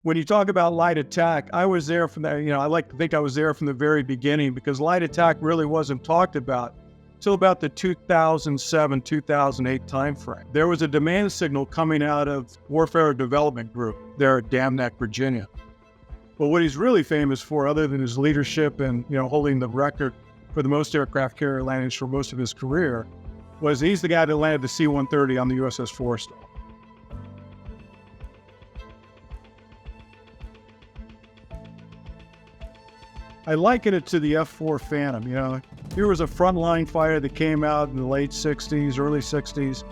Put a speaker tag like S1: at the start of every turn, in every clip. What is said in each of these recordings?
S1: When you talk about light attack, I was there from the, I like to think I was there from the very beginning, because light attack really wasn't talked about till about the 2007, 2008 timeframe. There was a demand signal coming out of Warfare Development Group there at Dam Neck, Virginia. But what he's really famous for, other than his leadership and, holding the record for the most aircraft carrier landings for most of his career, was he's the guy that landed the C-130 on the USS Forrestal. I liken it to the F-4 Phantom. Here was a frontline fighter that came out in the late 60s, early 60s.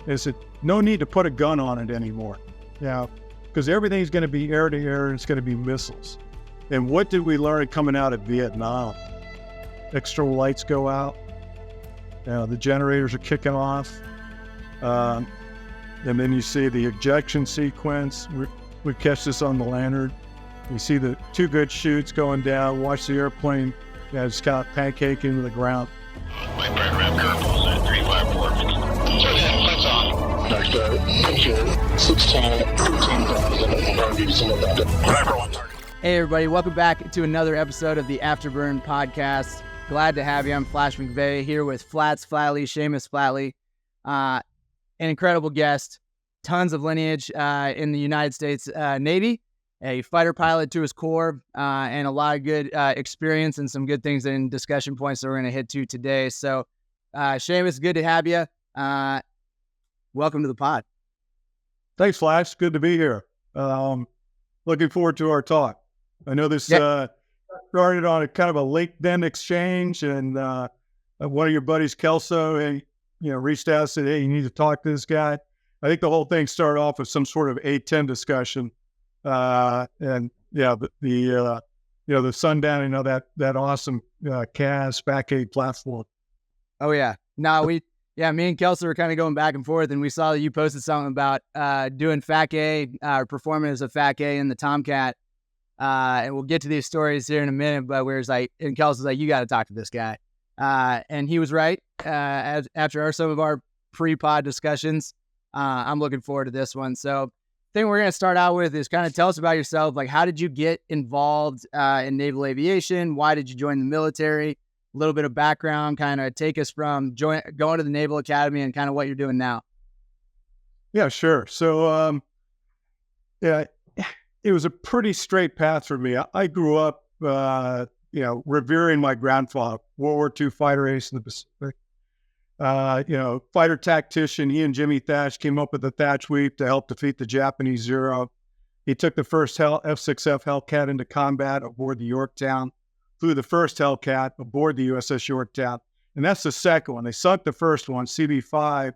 S1: They said, no need to put a gun on it anymore. Because everything's going to be air to air and it's going to be missiles. And what did we learn coming out of Vietnam? External lights go out. The generators are kicking off. And then you see the ejection sequence. We catch this on the lantern. You see the two good chutes going down. Watch the airplane, just kind of pancake into the ground.
S2: My bread wrap curveballs at 354. Turn that, lights on. Next, picture 16, 13,000. I'll give you some of that. Whatever one target.
S3: Hey everybody, welcome back to another episode of the Afterburn podcast. Glad to have you. I'm Flash McVay here with Flatley, Seamus Flatley. An incredible guest, tons of lineage in the United States Navy. A fighter pilot to his core, and a lot of good experience and some good things and discussion points that we're going to hit to today. So, Seamus, good to have you. Welcome to the pod.
S1: Thanks, Flash. Good to be here. Looking forward to our talk. I know this started on a kind of a LinkedIn exchange, and one of your buddies, Kelso, reached out and said, "Hey, you need to talk to this guy." I think the whole thing started off with some sort of A-10 discussion. The Sundown, that awesome CAS FAC-A platform.
S3: Oh yeah. No, me and Kelso were kind of going back and forth, and we saw that you posted something about doing FAC-A, or performing as a FAC-A in the Tomcat. And we'll get to these stories here in a minute, but and Kelso's like, you got to talk to this guy. And he was right. After some of our pre-pod discussions, I'm looking forward to this one. So, thing we're going to start out with is kind of tell us about yourself. Like, how did you get involved in naval aviation? Why did you join the military? A little bit of background, kind of take us from going to the Naval Academy and kind of what you're doing now.
S1: Yeah, sure. So, it was a pretty straight path for me. I grew up, revering my grandfather, World War II fighter ace in the Pacific. Fighter tactician, he and Jimmy Thatch came up with the Thatch Weave to help defeat the Japanese Zero. He took the first F-6F Hellcat into combat aboard the Yorktown, flew the first Hellcat aboard the USS Yorktown, and that's the second one. They sunk the first one, CV-5,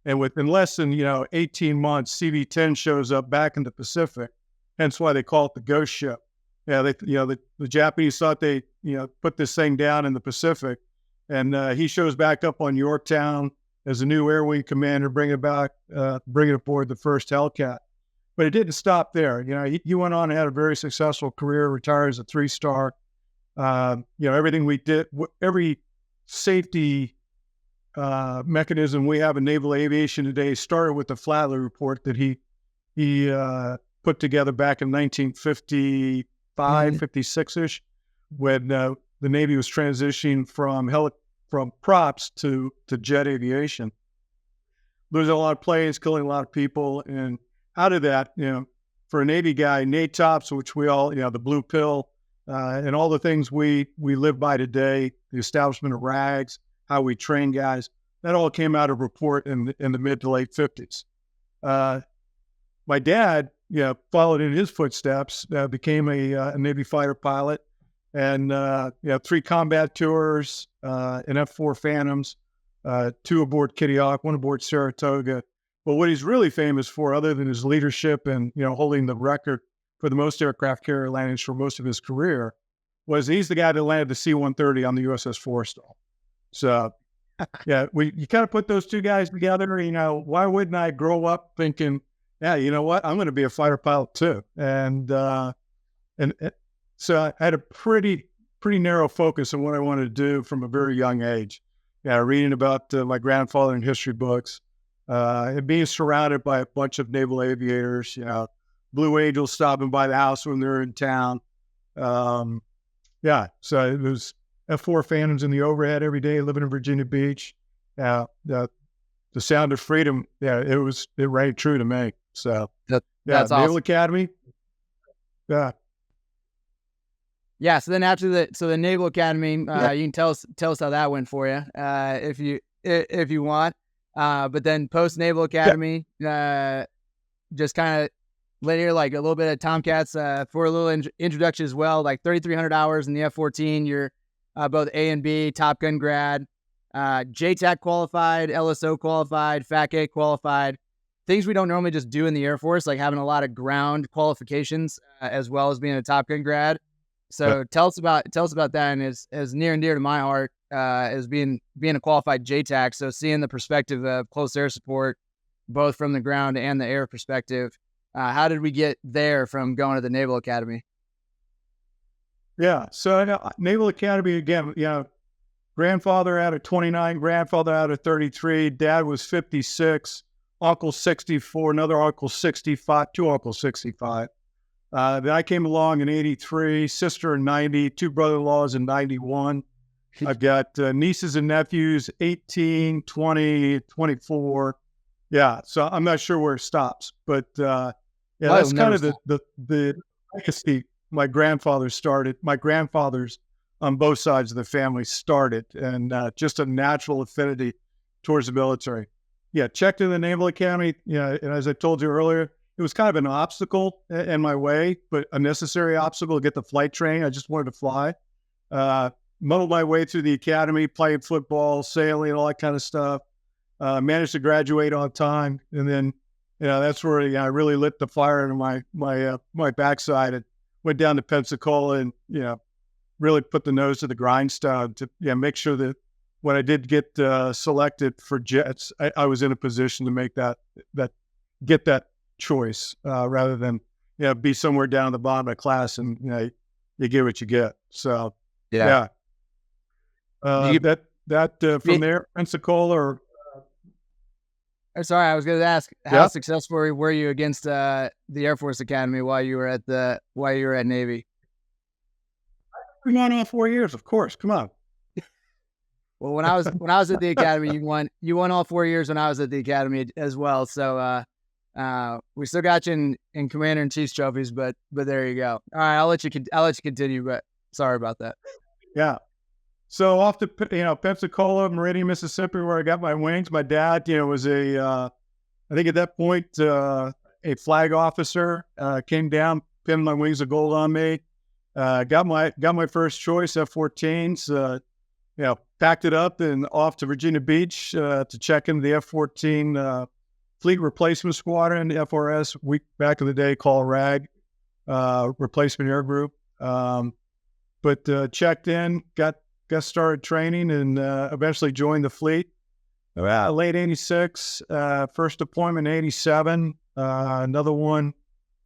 S1: and within less than 18 months, CV-10 shows up back in the Pacific. Hence why they call it the ghost ship. The Japanese thought they put this thing down in the Pacific. And he shows back up on Yorktown as a new Air Wing commander, bringing aboard the first Hellcat. But it didn't stop there. He went on and had a very successful career, retired as a 3-star. Everything we did, every safety mechanism we have in naval aviation today started with the Flatley report that he put together back in 1955, 56-ish, when the Navy was transitioning from props to jet aviation. Losing a lot of planes, killing a lot of people. And out of that, for a Navy guy, NATOPS, which we all, the blue pill, and all the things we live by today, the establishment of RAGs, how we train guys, that all came out of a report in the mid to late 50s. My dad, followed in his footsteps, became a Navy fighter pilot. And 3 combat tours, an F-4 Phantoms, 2 aboard Kitty Hawk, 1 aboard Saratoga. But what he's really famous for, other than his leadership and holding the record for the most aircraft carrier landings for most of his career, was he's the guy that landed the C-130 on the USS Forrestal. So, you kind of put those two guys together. Why wouldn't I grow up thinking, yeah, you know what, I'm going to be a fighter pilot too, and so I had a pretty narrow focus on what I wanted to do from a very young age. Reading about my grandfather in history books, and being surrounded by a bunch of naval aviators, Blue Angels stopping by the house when they're in town. Yeah, so it was F4 Phantoms in the overhead every day, living in Virginia Beach. The sound of freedom, it rang true to me. So
S3: that's
S1: Naval
S3: awesome.
S1: Academy. Yeah.
S3: Yeah. So then after the Naval Academy, you can tell us how that went for you, if you want. But then post Naval Academy, just kind of later, like a little bit of Tomcats, for a little introduction as well, like 3,300 hours in the F-14. You're both A and B, Top Gun grad, JTAC qualified, LSO qualified, FAC-A qualified. Things we don't normally just do in the Air Force, like having a lot of ground qualifications, as well as being a Top Gun grad. So tell us about that, and as near and dear to my heart, as being a qualified JTAC. So seeing the perspective of close air support, both from the ground and the air perspective. How did we get there from going to the Naval Academy?
S1: Yeah, so Naval Academy again. Grandfather out of 29, grandfather out of 33. Dad was 56. Uncle 64, another uncle 65, two uncles 65. Then I came along in 83, sister in 90, two brother-in-laws in 91. I've got nieces and nephews, 18, 20, 24. Yeah, so I'm not sure where it stops, but that's kind of the legacy my grandfather started. My grandfathers on both sides of the family started, and just a natural affinity towards the military. Yeah, checked in the Naval Academy. And as I told you earlier, it was kind of an obstacle in my way, but a necessary obstacle to get the flight training. I just wanted to fly. Muddled my way through the academy, played football, sailing, all that kind of stuff. Managed to graduate on time, and then that's where I really lit the fire into my backside and went down to Pensacola and really put the nose to the grindstone to make sure that when I did get selected for jets, I was in a position to make get that choice rather than be somewhere down at the bottom of the class and you get what you get. So from there, Pensacola or.
S3: Sorry, I was going to ask, how successful were you against the Air Force Academy while you were at Navy?
S1: We've gone on 4 years, of course. Come on.
S3: Well, when I was at the academy, you won all 4 years when I was at the academy as well. So we still got you in Commander in Chief's trophies, but there you go. All right, I'll let you continue, but sorry about that.
S1: Yeah. So off to Pensacola, Meridian, Mississippi, where I got my wings. My dad, was I think at that point a flag officer, came down, pinned my wings of gold on me. Got my first choice F-14s. Packed it up and off to Virginia Beach to check into the F-14 Fleet Replacement Squadron, FRS. We back in the day called RAG, Replacement Air Group. But checked in, got started training, and eventually joined the fleet. Late 86, first deployment in 87, another one,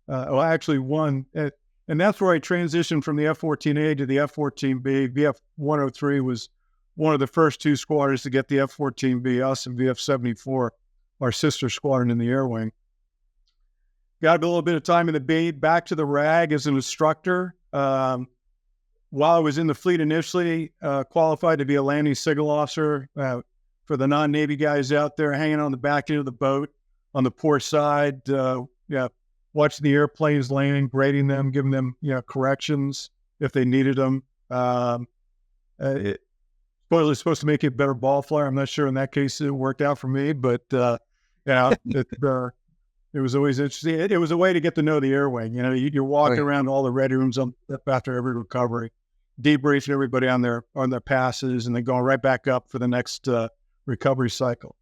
S1: actually one. And that's where I transitioned from the F-14A to the F-14B. VF-103 was one of the first two squadrons to get the F-14B, us and VF-74, our sister squadron in the air wing. Got a little bit of time in the B, back to the RAG as an instructor. While I was in the fleet initially, qualified to be a landing signal officer for the non-Navy guys out there hanging on the back end of the boat on the port side. Watching the airplanes landing, grading them, giving them corrections if they needed them. It was supposed to make it a better ball flyer. I'm not sure in that case it worked out for me, but it was always interesting. It was a way to get to know the air wing. You're walking around all the ready rooms after every recovery, debriefing everybody on their passes, and then going right back up for the next recovery cycle.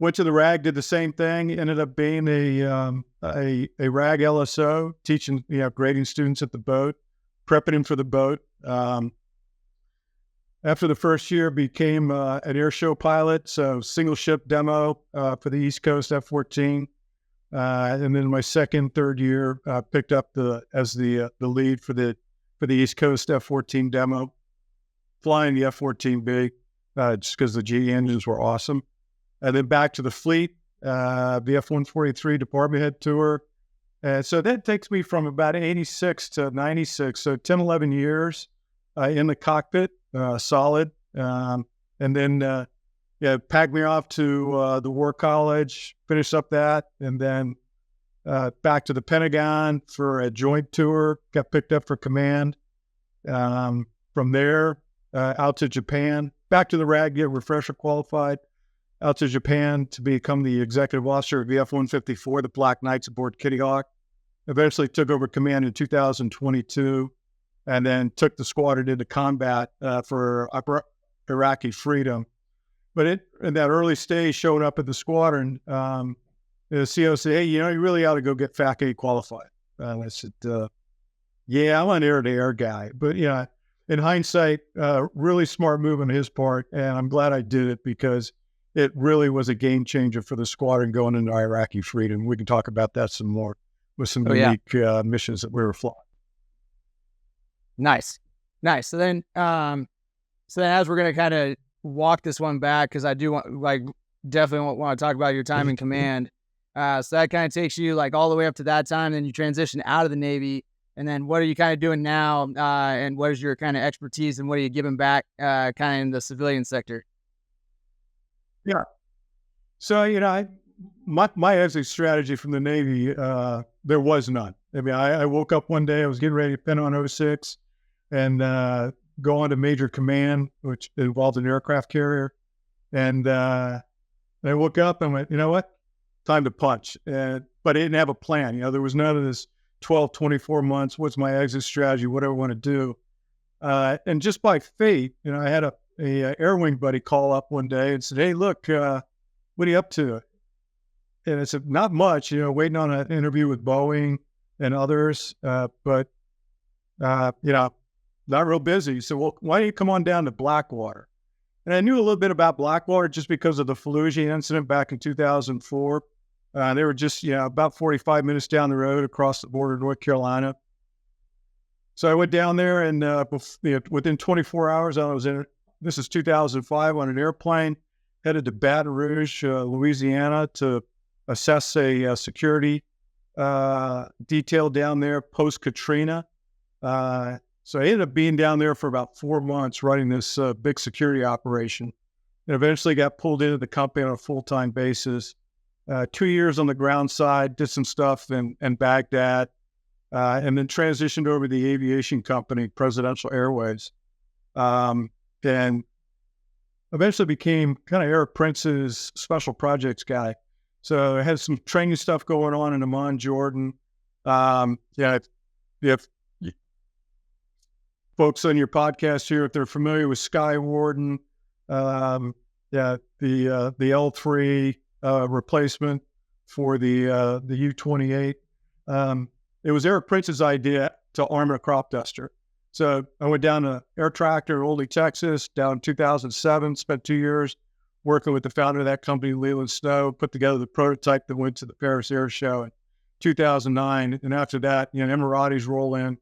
S1: Went to the RAG, did the same thing. Ended up being a RAG LSO, teaching grading students at the boat, prepping them for the boat. After the first year, became an air show pilot, so single ship demo for the East Coast F-14. And then my third year, picked up as the lead for the East Coast F-14 demo, flying the F-14B just because the GE engines were awesome. And then back to the fleet, the F-143 department head tour. So that takes me from about 86 to 96, so 10, 11 years in the cockpit, solid. And then, packed me off to the War College, finished up that, and then back to the Pentagon for a joint tour, got picked up for command. From there, out to Japan, back to the RAG, get refresher qualified, out to Japan to become the executive officer of the F-154, the Black Knights aboard Kitty Hawk. Eventually took over command in 2022, and then took the squadron into combat for Iraqi Freedom. But in that early stage, showing up at the squadron, the CO said, "Hey, you really ought to go get FAC-A qualified." And I said, "Yeah, I'm an air-to-air guy." But in hindsight, really smart move on his part, and I'm glad I did it because it really was a game changer for the squadron going into Iraqi Freedom. We can talk about that some more with some unique missions that we were flying.
S3: Nice. So then, as we're gonna kind of walk this one back, because I do definitely want to talk about your time in command. So that kind of takes you all the way up to that time, then you transition out of the Navy, and then what are you kind of doing now, and what is your kind of expertise, and what are you giving back kind of in the civilian sector?
S1: Yeah. So, my exit strategy from the Navy, there was none. I mean, I woke up one day, I was getting ready to pin on 06 and go on to major command, which involved an aircraft carrier. And I woke up and went, you know what? Time to punch. But I didn't have a plan. There was none of this 12, 24 months. What's my exit strategy? What do I want to do? And just by fate, I had a air wing buddy call up one day and said, "Hey, look, what are you up to?" And I said, "Not much, waiting on an interview with Boeing and others, but not real busy." So, "Well, why don't you come on down to Blackwater?" And I knew a little bit about Blackwater just because of the Fallujah incident back in 2004. They were just, about 45 minutes down the road across the border of North Carolina. So I went down there, and within 24 hours, I was in. This is 2005 on an airplane, headed to Baton Rouge, Louisiana, to assess a security detail down there post Katrina. So I ended up being down there for about 4 months running this big security operation, and eventually got pulled into the company on a full-time basis. 2 years on the ground side, did some stuff in Baghdad, and then transitioned over to the aviation company, Presidential Airways. And eventually became kind of Eric Prince's special projects guy. So I had some training stuff going on in Amman, Jordan. If folks on your podcast here, if they're familiar with Sky Warden, the L3 replacement for the U-28, it was Eric Prince's idea to arm a crop duster. So I went down to Air Tractor in Oldie, Texas, down in 2007, spent 2 years working with the founder of that company, Leland Snow, put together the prototype that went to the Paris Air Show in 2009. And after that, Emiratis roll in.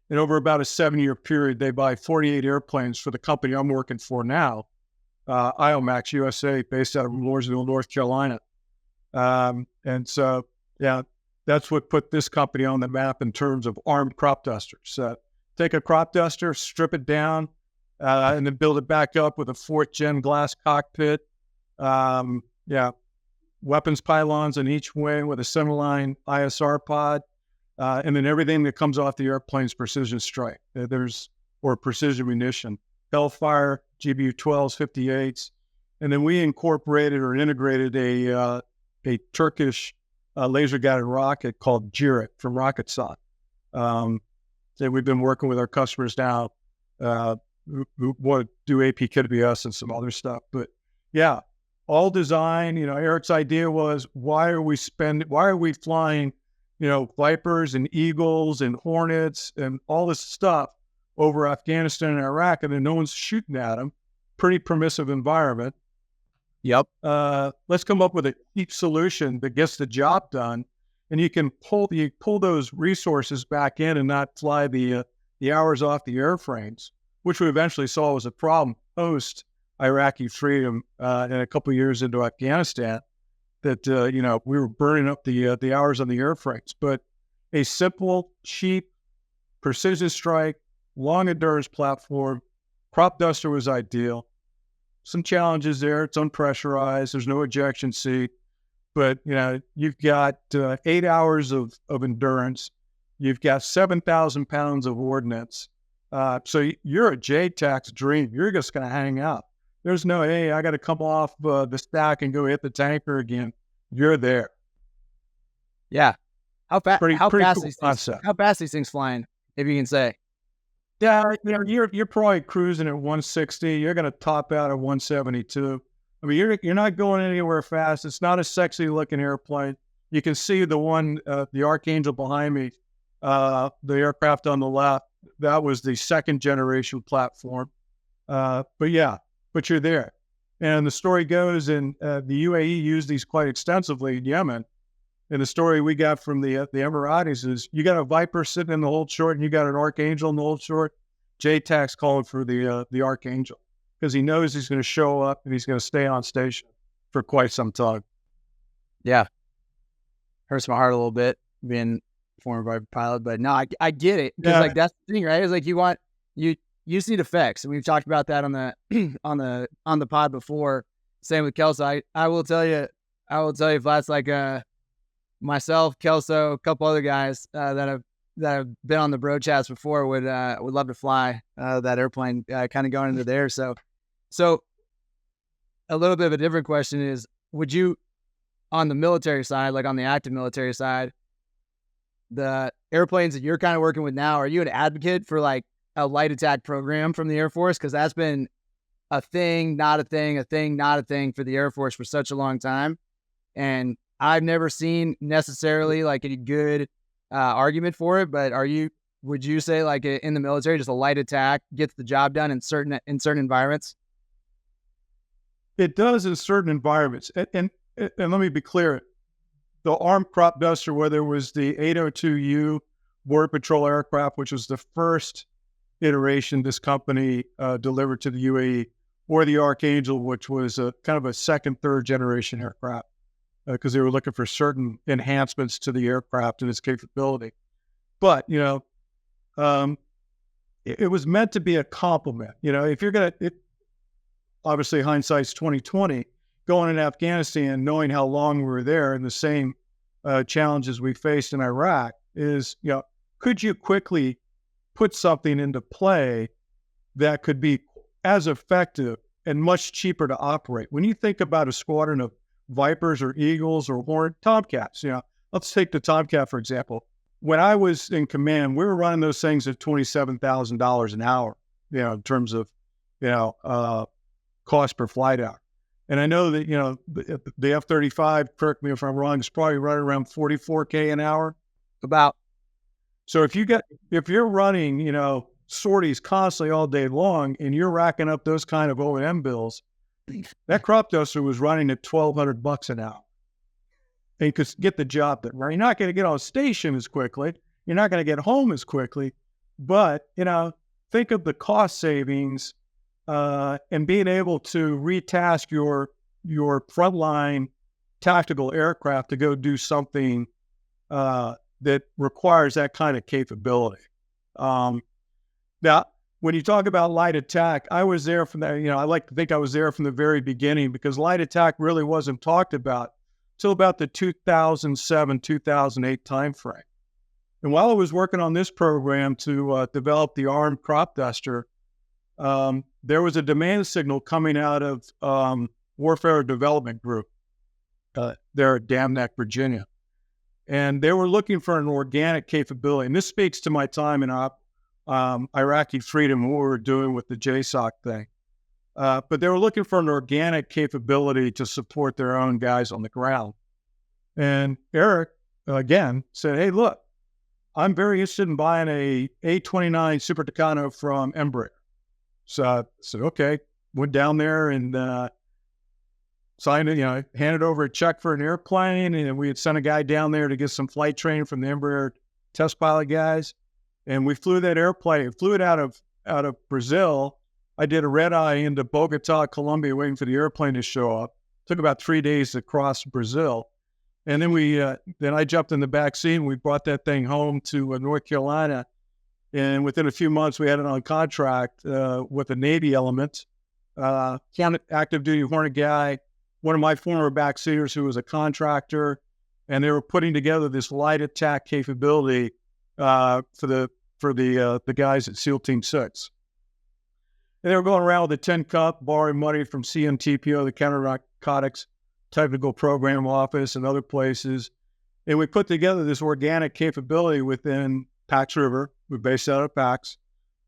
S1: And over about a 7-year period, they buy 48 airplanes for the company I'm working for now, IOMAX USA, based out of Mooresville, North Carolina. And so, that's what put this company on the map in terms of armed crop dusters. Take a crop duster, strip it down, and then build it back up with a 4th-gen glass cockpit. Weapons pylons in each wing with a centerline ISR pod, and then everything that comes off the airplane's precision strike. Or precision munition, Hellfire, GBU-12s, 58s, and then we incorporated or integrated a Turkish laser-guided rocket called Jirit from Roketsan. And we've been working with our customers now who want to do APKWS and some other stuff. But all design. Eric's idea was, why are we flying, Vipers and Eagles and Hornets and all this stuff over Afghanistan and Iraq, and then no one's shooting at them? Pretty permissive environment.
S3: Yep.
S1: Let's come up with a cheap solution that gets the job done, and you can pull those resources back in and not fly the hours off the airframes, which we eventually saw was a problem post Iraqi Freedom and a couple of years into Afghanistan. that we were burning up the hours on the airframes. But a simple, cheap, precision strike, long endurance platform, crop duster was ideal. Some challenges there. It's unpressurized. There's no ejection seat. But, you've got 8 hours of endurance. You've got 7,000 pounds of ordnance. So you're a JTAC's dream. You're just going to hang out. There's no, hey, I got to come off the stack and go hit the tanker again. You're there.
S3: Yeah. How fast these things flying, if you can say?
S1: Yeah, you're probably cruising at 160. You're going to top out at 172. I mean, you're not going anywhere fast. It's not a sexy looking airplane. You can see the one, the Archangel behind me, the aircraft on the left. That was the second generation platform. But you're there. And the story goes, and the UAE used these quite extensively in Yemen. And the story we got from the Emiratis is you got a Viper sitting in the hold short and you got an Archangel in the hold short. JTAC's calling for the Archangel because he knows he's going to show up and he's going to stay on station for quite some time.
S3: Yeah. Hurts my heart a little bit being a former Viper pilot, but no, I get it. Because that's the thing, right? It's like you just need effects. And we've talked about that on the on the pod before. Same with Kelso. I will tell you, Flats, like myself, Kelso, a couple other guys that have been on the broadcast before would love to fly that airplane, kind of going into there. So a little bit of a different question is, would you, on the military side, like on the active military side, the airplanes that you're kind of working with now, are you an advocate for like a light attack program from the Air Force? Because that's been a thing, not a thing, a thing, not a thing for the Air Force for such a long time. And I've never seen necessarily like a good argument for it, but would you say like in the military, just a light attack gets the job done in certain environments?
S1: It does in certain environments. And let me be clear. The armed crop duster, whether it was the 802U Border Patrol aircraft, which was the first iteration this company delivered to the UAE, or the Archangel, which was a kind of a second, third generation aircraft, because they were looking for certain enhancements to the aircraft and its capability. But, it was meant to be a complement. If you're going to, obviously hindsight's 2020, going in Afghanistan, knowing how long we were there and the same challenges we faced in Iraq is, could you quickly put something into play that could be as effective and much cheaper to operate? When you think about a squadron of Vipers or Eagles or Hornet Tomcats, let's take the Tomcat, for example. When I was in command, we were running those things at $27,000 an hour, in terms of, cost per flight hour. And I know that, the F-35, correct me if I'm wrong, is probably running around $44K an hour.
S3: About.
S1: So if you're running, sorties constantly all day long and you're racking up those kind of O&M bills, that crop duster was running at $1,200 an hour. And you could get the job done. Right? You're not going to get on station as quickly. You're not going to get home as quickly. But, think of the cost savings and being able to retask your frontline tactical aircraft to go do something that requires that kind of capability. Now, when you talk about light attack, I was there from the, I like to think I was there from the very beginning, because light attack really wasn't talked about till about the 2007, 2008 timeframe. And while I was working on this program to develop the armed crop duster, there was a demand signal coming out of Warfare Development Group there at Dam Neck, Virginia. And they were looking for an organic capability. And this speaks to my time in Iraqi Freedom, what we were doing with the JSOC thing. But they were looking for an organic capability to support their own guys on the ground. And Eric, again, said, hey, look, I'm very interested in buying a A-29 Super Tucano from Embraer. So I said, okay, went down there and signed it, handed over a check for an airplane. And we had sent a guy down there to get some flight training from the Embraer test pilot guys. And we flew that airplane, flew it out of Brazil. I did a red eye into Bogota, Colombia, waiting for the airplane to show up. Took about 3 days to cross Brazil. And then then I jumped in the back seat and we brought that thing home to North Carolina. And within a few months, we had it on contract with a Navy element, active duty Hornet guy, one of my former backseaters who was a contractor, and they were putting together this light attack capability for the guys at SEAL Team 6. And they were going around with a 10 cup, borrowing money from CNTPO, the Counter Narcotics Technical Program Office, and other places. And we put together this organic capability within Pax River. We're based out of Pax,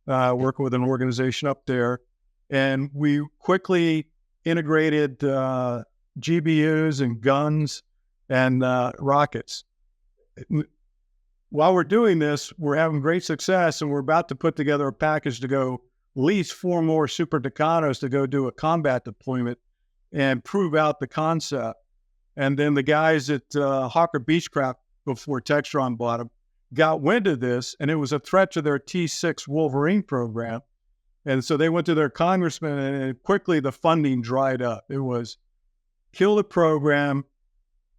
S1: working with an organization up there. And we quickly integrated GBUs and guns and rockets. While we're doing this, we're having great success, and we're about to put together a package to go at least 4 more Super Tucanos to go do a combat deployment and prove out the concept. And then the guys at Hawker Beechcraft, before Textron bought them, got wind of this, and it was a threat to their T6 Wolverine program. And so they went to their congressman, and quickly the funding dried up. It was kill the program.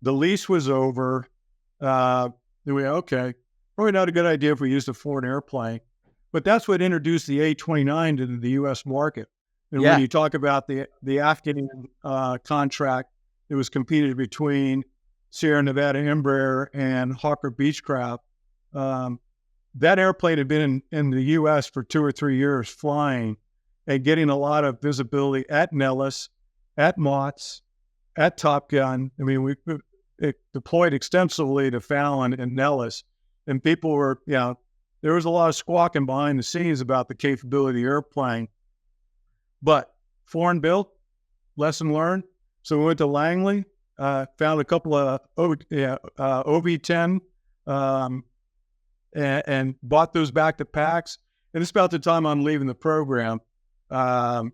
S1: The lease was over. Then we, okay, probably not a good idea if we used a foreign airplane. But that's what introduced the A-29 into the U.S. market. And when you talk about the Afghan contract, it was competed between Sierra Nevada Embraer and Hawker Beechcraft. That airplane had been in the U.S. for 2 or 3 years flying and getting a lot of visibility at Nellis, at Mott's, at Top Gun. I mean, it deployed extensively to Fallon and Nellis, and people were, there was a lot of squawking behind the scenes about the capability of the airplane. But foreign built, lesson learned. So we went to Langley, found a couple of OV-10, and bought those back to Pax. And it's about the time I'm leaving the program. But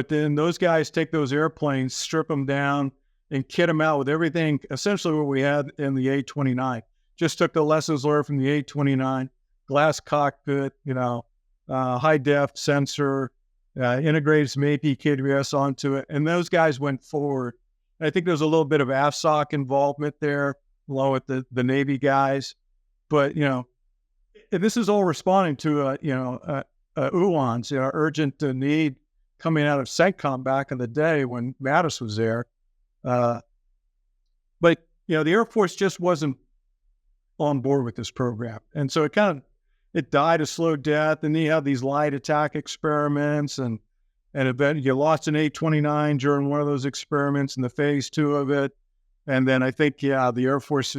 S1: then those guys take those airplanes, strip them down, and kit them out with everything, essentially what we had in the A-29. Just took the lessons learned from the A-29, glass cockpit, high def sensor, integrated some APKWS onto it. And those guys went forward. And I think there's a little bit of AFSOC involvement there, along with the Navy guys. But, this is all responding to, UANs, urgent need coming out of CENTCOM back in the day when Mattis was there. But, the Air Force just wasn't on board with this program. And so it died a slow death. And then you have these light attack experiments and eventually you lost an A-29 during one of those experiments in the phase 2 of it. And then I think, the Air Force,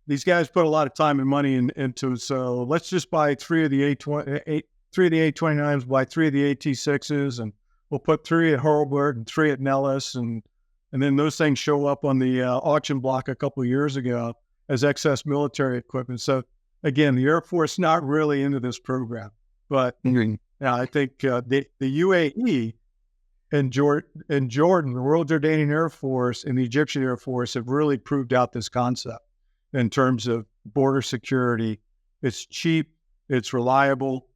S1: these guys put a lot of time and money into it. So let's just buy 3 of the A-29s, buy 3 of the AT-6s, and we'll put 3 at Hurlburt and 3 at Nellis. And then those things show up on the auction block a couple of years ago as excess military equipment. So again, the Air Force not really into this program. But I think the UAE and Jordan, the Royal Jordanian Air Force and the Egyptian Air Force have really proved out this concept in terms of border security. It's cheap, it's reliable,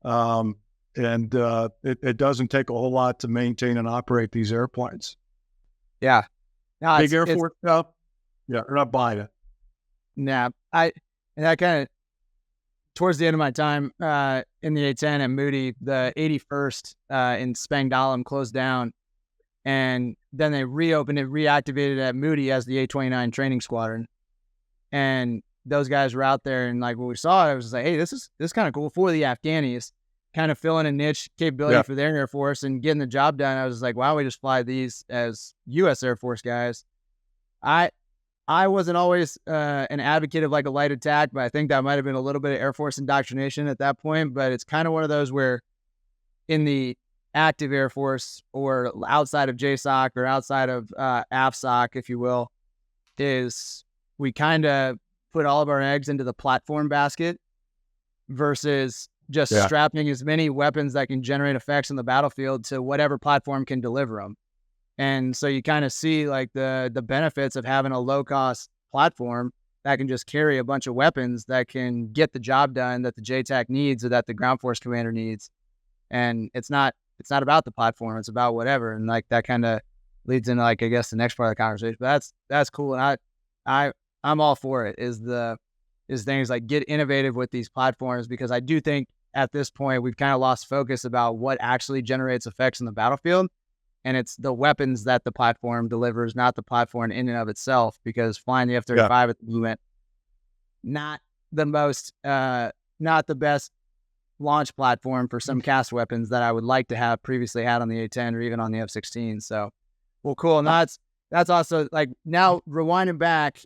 S1: and it doesn't take a whole lot to maintain and operate these airplanes.
S3: Yeah. No,
S1: Big Air Force stuff, we're not buying it.
S3: Nah, I kind of, towards the end of my time in the A-10 at Moody, the 81st in Spangdahlem closed down, and then they reopened it, reactivated at Moody as the A-29 training squadron. And those guys were out there, and like when we saw it, I was just like, hey, this is kind of cool for the Afghanis, kind of filling a niche capability for their Air Force and getting the job done. I was just like, why don't we just fly these as U.S. Air Force guys? I wasn't always an advocate of like a light attack, but I think that might have been a little bit of Air Force indoctrination at that point. But it's kind of one of those where in the active Air Force or outside of JSOC or outside of AFSOC, if you will, is we kind of put all of our eggs into the platform basket versus just strapping as many weapons that can generate effects on the battlefield to whatever platform can deliver them. And so you kind of see like the benefits of having a low-cost platform that can just carry a bunch of weapons that can get the job done that the JTAC needs or that the ground force commander needs. And it's not about the platform, it's about whatever. And like that kind of leads into like, I guess, the next part of the conversation. But that's cool. And I'm all for it, is things like get innovative with these platforms, because I do think at this point we've kind of lost focus about what actually generates effects in the battlefield. And it's the weapons that the platform delivers, not the platform in and of itself, because flying the F-35 at the moment, not the best launch platform for some cast weapons that I would like to have previously had on the A-10 or even on the F-16. So, well, cool. And that's also like, now rewinding back,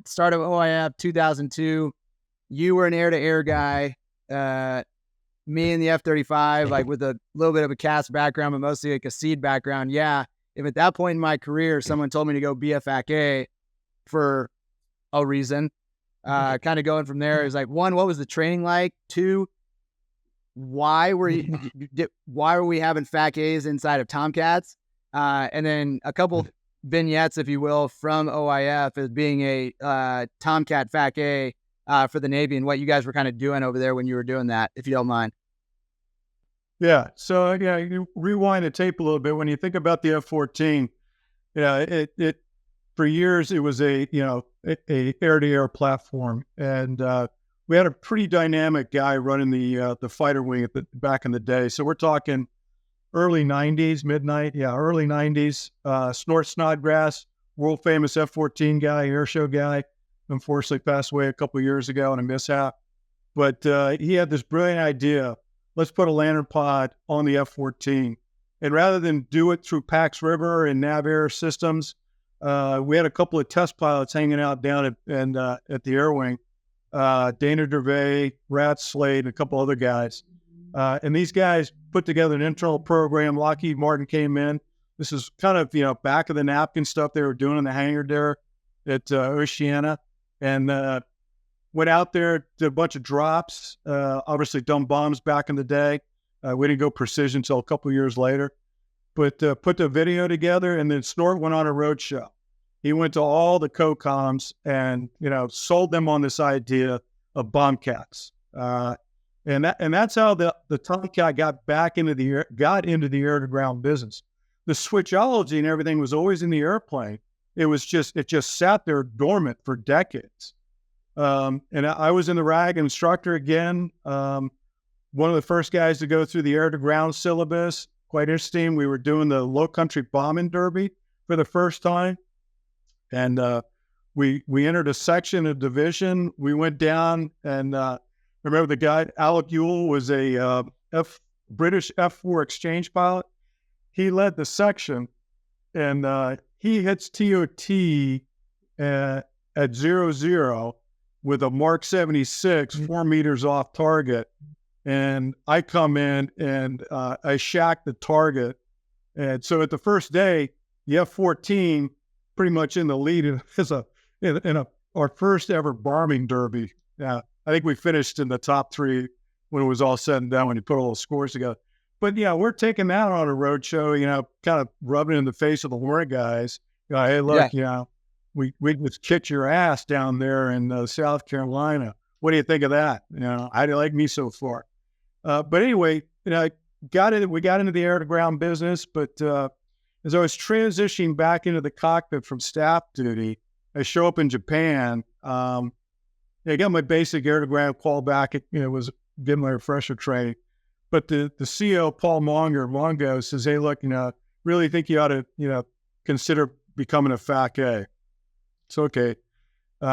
S3: start of OIF 2002, you were an air-to-air guy, me in the F-35, like with a little bit of a cast background, but mostly like a seed background. Yeah. If at that point in my career, someone told me to go be a FAC-A for a reason, kind of going from there is like, one, what was the training like? Two, why were we having FAC-As inside of Tomcats? And then a couple vignettes, if you will, from OIF as being a Tomcat FAC-A for the Navy, and what you guys were kind of doing over there when you were doing that, if you don't mind.
S1: Yeah. So you rewind the tape a little bit. When you think about the F-14, it for years it was a air-to-air platform, and we had a pretty dynamic guy running the fighter wing back in the day. So we're talking early 90s, early 90s. Snort Snodgrass, world famous F-14 guy, air show guy, unfortunately passed away a couple of years ago in a mishap. But he had this brilliant idea. Let's put a lantern pod on the F-14. And rather than do it through Pax River and NavAir systems, we had a couple of test pilots hanging out down at the air wing. Dana Dervay, Rat Slade, and a couple other guys. And these guys put together an internal program. Lockheed Martin came in. This is kind of, back of the napkin stuff they were doing in the hangar there at Oceana. And went out there, did a bunch of drops, obviously dumb bombs back in the day. We didn't go precision until a couple of years later. But put the video together, and then Snort went on a road show. He went to all the COCOMs and, sold them on this idea of bombcats. And that's how the Tomcat got into the air to ground business. The switchology and everything was always in the airplane. It just sat there dormant for decades. And I was in the RAG instructor again. One of the first guys to go through the air to ground syllabus. Quite interesting. We were doing the low country bombing derby for the first time. And we entered a section, a division. We went down, and remember the guy, Alec Ewell, was a British F4 exchange pilot. He led the section, and he hits TOT at 0-0 with a Mark 76, 4 meters off target. And I come in and I shack the target. And so at the first day, the F-14 pretty much in the lead in our first ever bombing derby. I think we finished in the top 3 when it was all said and done, when you put all the scores together. But we're taking that on a road show, kind of rubbing it in the face of the Hornet guys. Hey, look, we just kicked your ass down there in South Carolina. What do you think of that? How do you like me so far? But anyway, we got into the air to ground business, but as I was transitioning back into the cockpit from staff duty, I show up in Japan. I got my basic air to ground call back. It was getting my refresher training. But the CEO, Paul Mongo, says, hey, look, really think you ought to, consider becoming a FAC-A. It's okay. We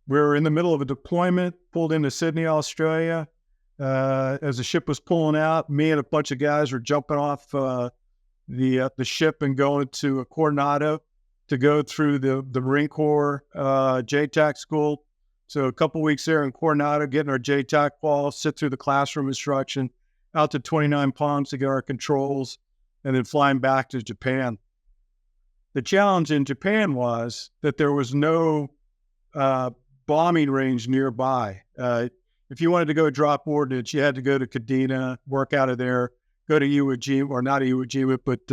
S1: were in the middle of a deployment, pulled into Sydney, Australia. As the ship was pulling out, me and a bunch of guys were jumping off the ship and going to Coronado to go through the Marine Corps JTAC school. So a couple weeks there in Coronado, getting our JTAC qual, sit through the classroom instruction, out to 29 Palms to get our controls, and then flying back to Japan. The challenge in Japan was that there was no bombing range nearby. If you wanted to go drop ordnance, you had to go to Kadena, work out of there, go to Iwo Jima, or not Iwo Jima, but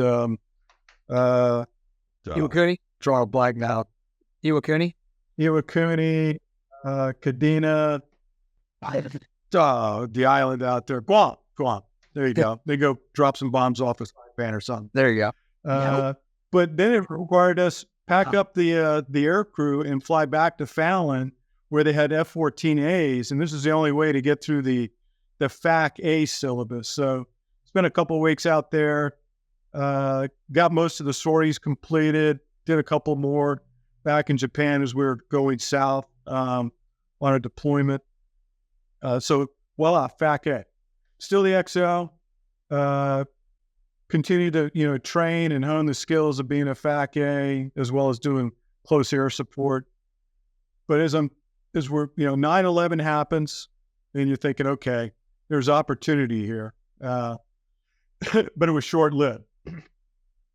S3: Iwakuni?
S1: Draw a blank now.
S3: Iwakuni,
S1: Kadena, the island out there, Guam. There you go. They go drop some bombs off a saipan or something.
S3: There you go.
S1: But then it required us pack up the air crew and fly back to Fallon, where they had F-14As, and this is the only way to get through the FAC-A syllabus. So spent a couple of weeks out there, got most of the sorties completed, did a couple more back in Japan as we were going south on a deployment. So voila, FAC-A. Still the XO. Continue to, train and hone the skills of being a FAC-A as well as doing close air support. But as we're, 9/11 happens, and you're thinking, okay, there's opportunity here. But it was short-lived.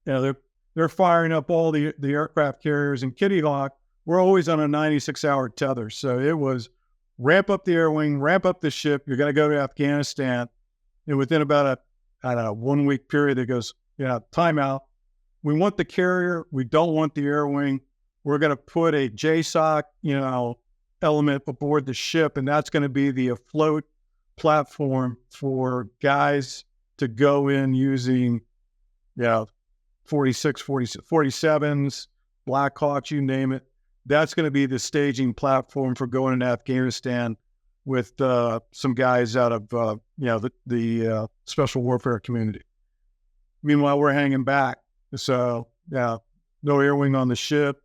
S1: They're firing up all the aircraft carriers, and Kitty Hawk, we're always on a 96-hour tether. So it was ramp up the air wing, ramp up the ship. You're going to go to Afghanistan. And within about a 1 week period, it goes, timeout. We want the carrier. We don't want the air wing. We're going to put a JSOC, element aboard the ship, and that's going to be the afloat platform for guys to go in using, 47s, Blackhawks, you name it. That's going to be the staging platform for going into Afghanistan with some guys out of, the special warfare community. Meanwhile, we're hanging back. So, no air wing on the ship,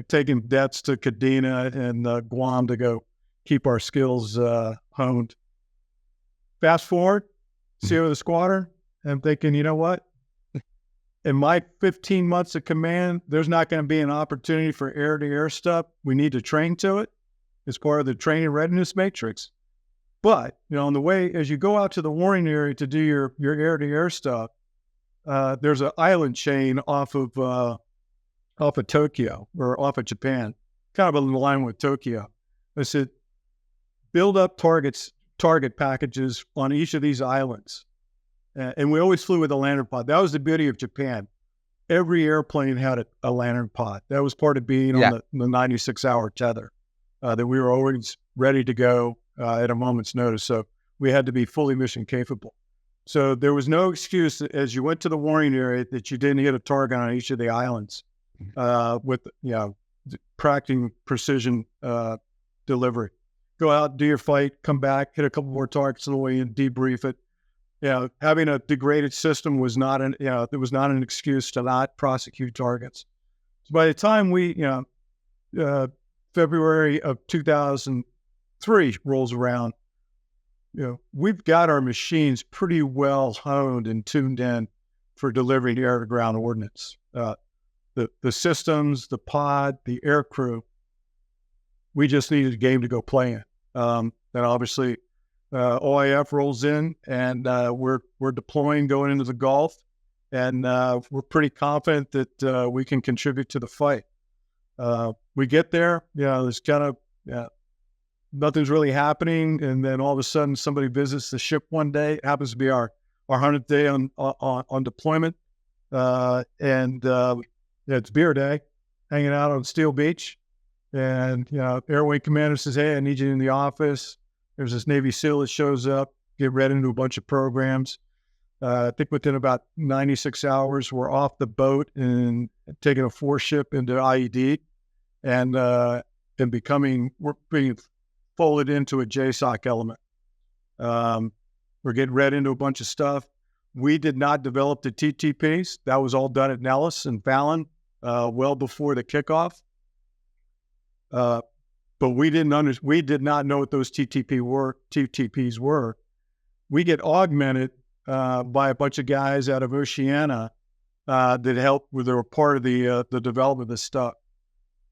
S1: taking debts to Kadena and Guam to go keep our skills honed. Fast forward, CEO of the squadron, I'm thinking, you know what? In my 15 months of command, there's not going to be an opportunity for air-to-air stuff. We need to train to it. It's part of the training readiness matrix. But, on the way, as you go out to the warring area to do your air-to-air stuff, there's an island chain off of Tokyo or off of Japan, kind of in line with Tokyo. I said, build up target packages on each of these islands. And we always flew with a lantern pod. That was the beauty of Japan. Every airplane had a lantern pod. That was part of being on the 96-hour tether, that we were always ready to go at a moment's notice. So we had to be fully mission capable. So there was no excuse as you went to the warring area that you didn't hit a target on each of the islands with practicing precision delivery. Go out, do your fight, come back, hit a couple more targets on the way and debrief it. Having a degraded system was not there was not an excuse to not prosecute targets. So by the time we, February of 2003 rolls around, we've got our machines pretty well honed and tuned in for delivering air-to-ground ordnance. The systems, the pod, the air crew, we just needed a game to go play in. Then obviously, OIF rolls in, and we're deploying going into the Gulf, and we're pretty confident that we can contribute to the fight. We get there, there's kind of nothing's really happening, and then all of a sudden somebody visits the ship one day. It happens to be our 100th day on deployment, and it's beer day, hanging out on Steel Beach, and Air Wing Commander says, "Hey, I need you in the office." There's this Navy SEAL that shows up, get read into a bunch of programs. I think within about 96 hours, we're off the boat and taking a 4-ship into IED, and we're being folded into a JSOC element. We're getting read into a bunch of stuff. We did not develop the TTPs. That was all done at Nellis and Fallon well before the kickoff. But we did not know what those TTPs were. We get augmented by a bunch of guys out of Oceania that helped. They were part of the development of this stuff.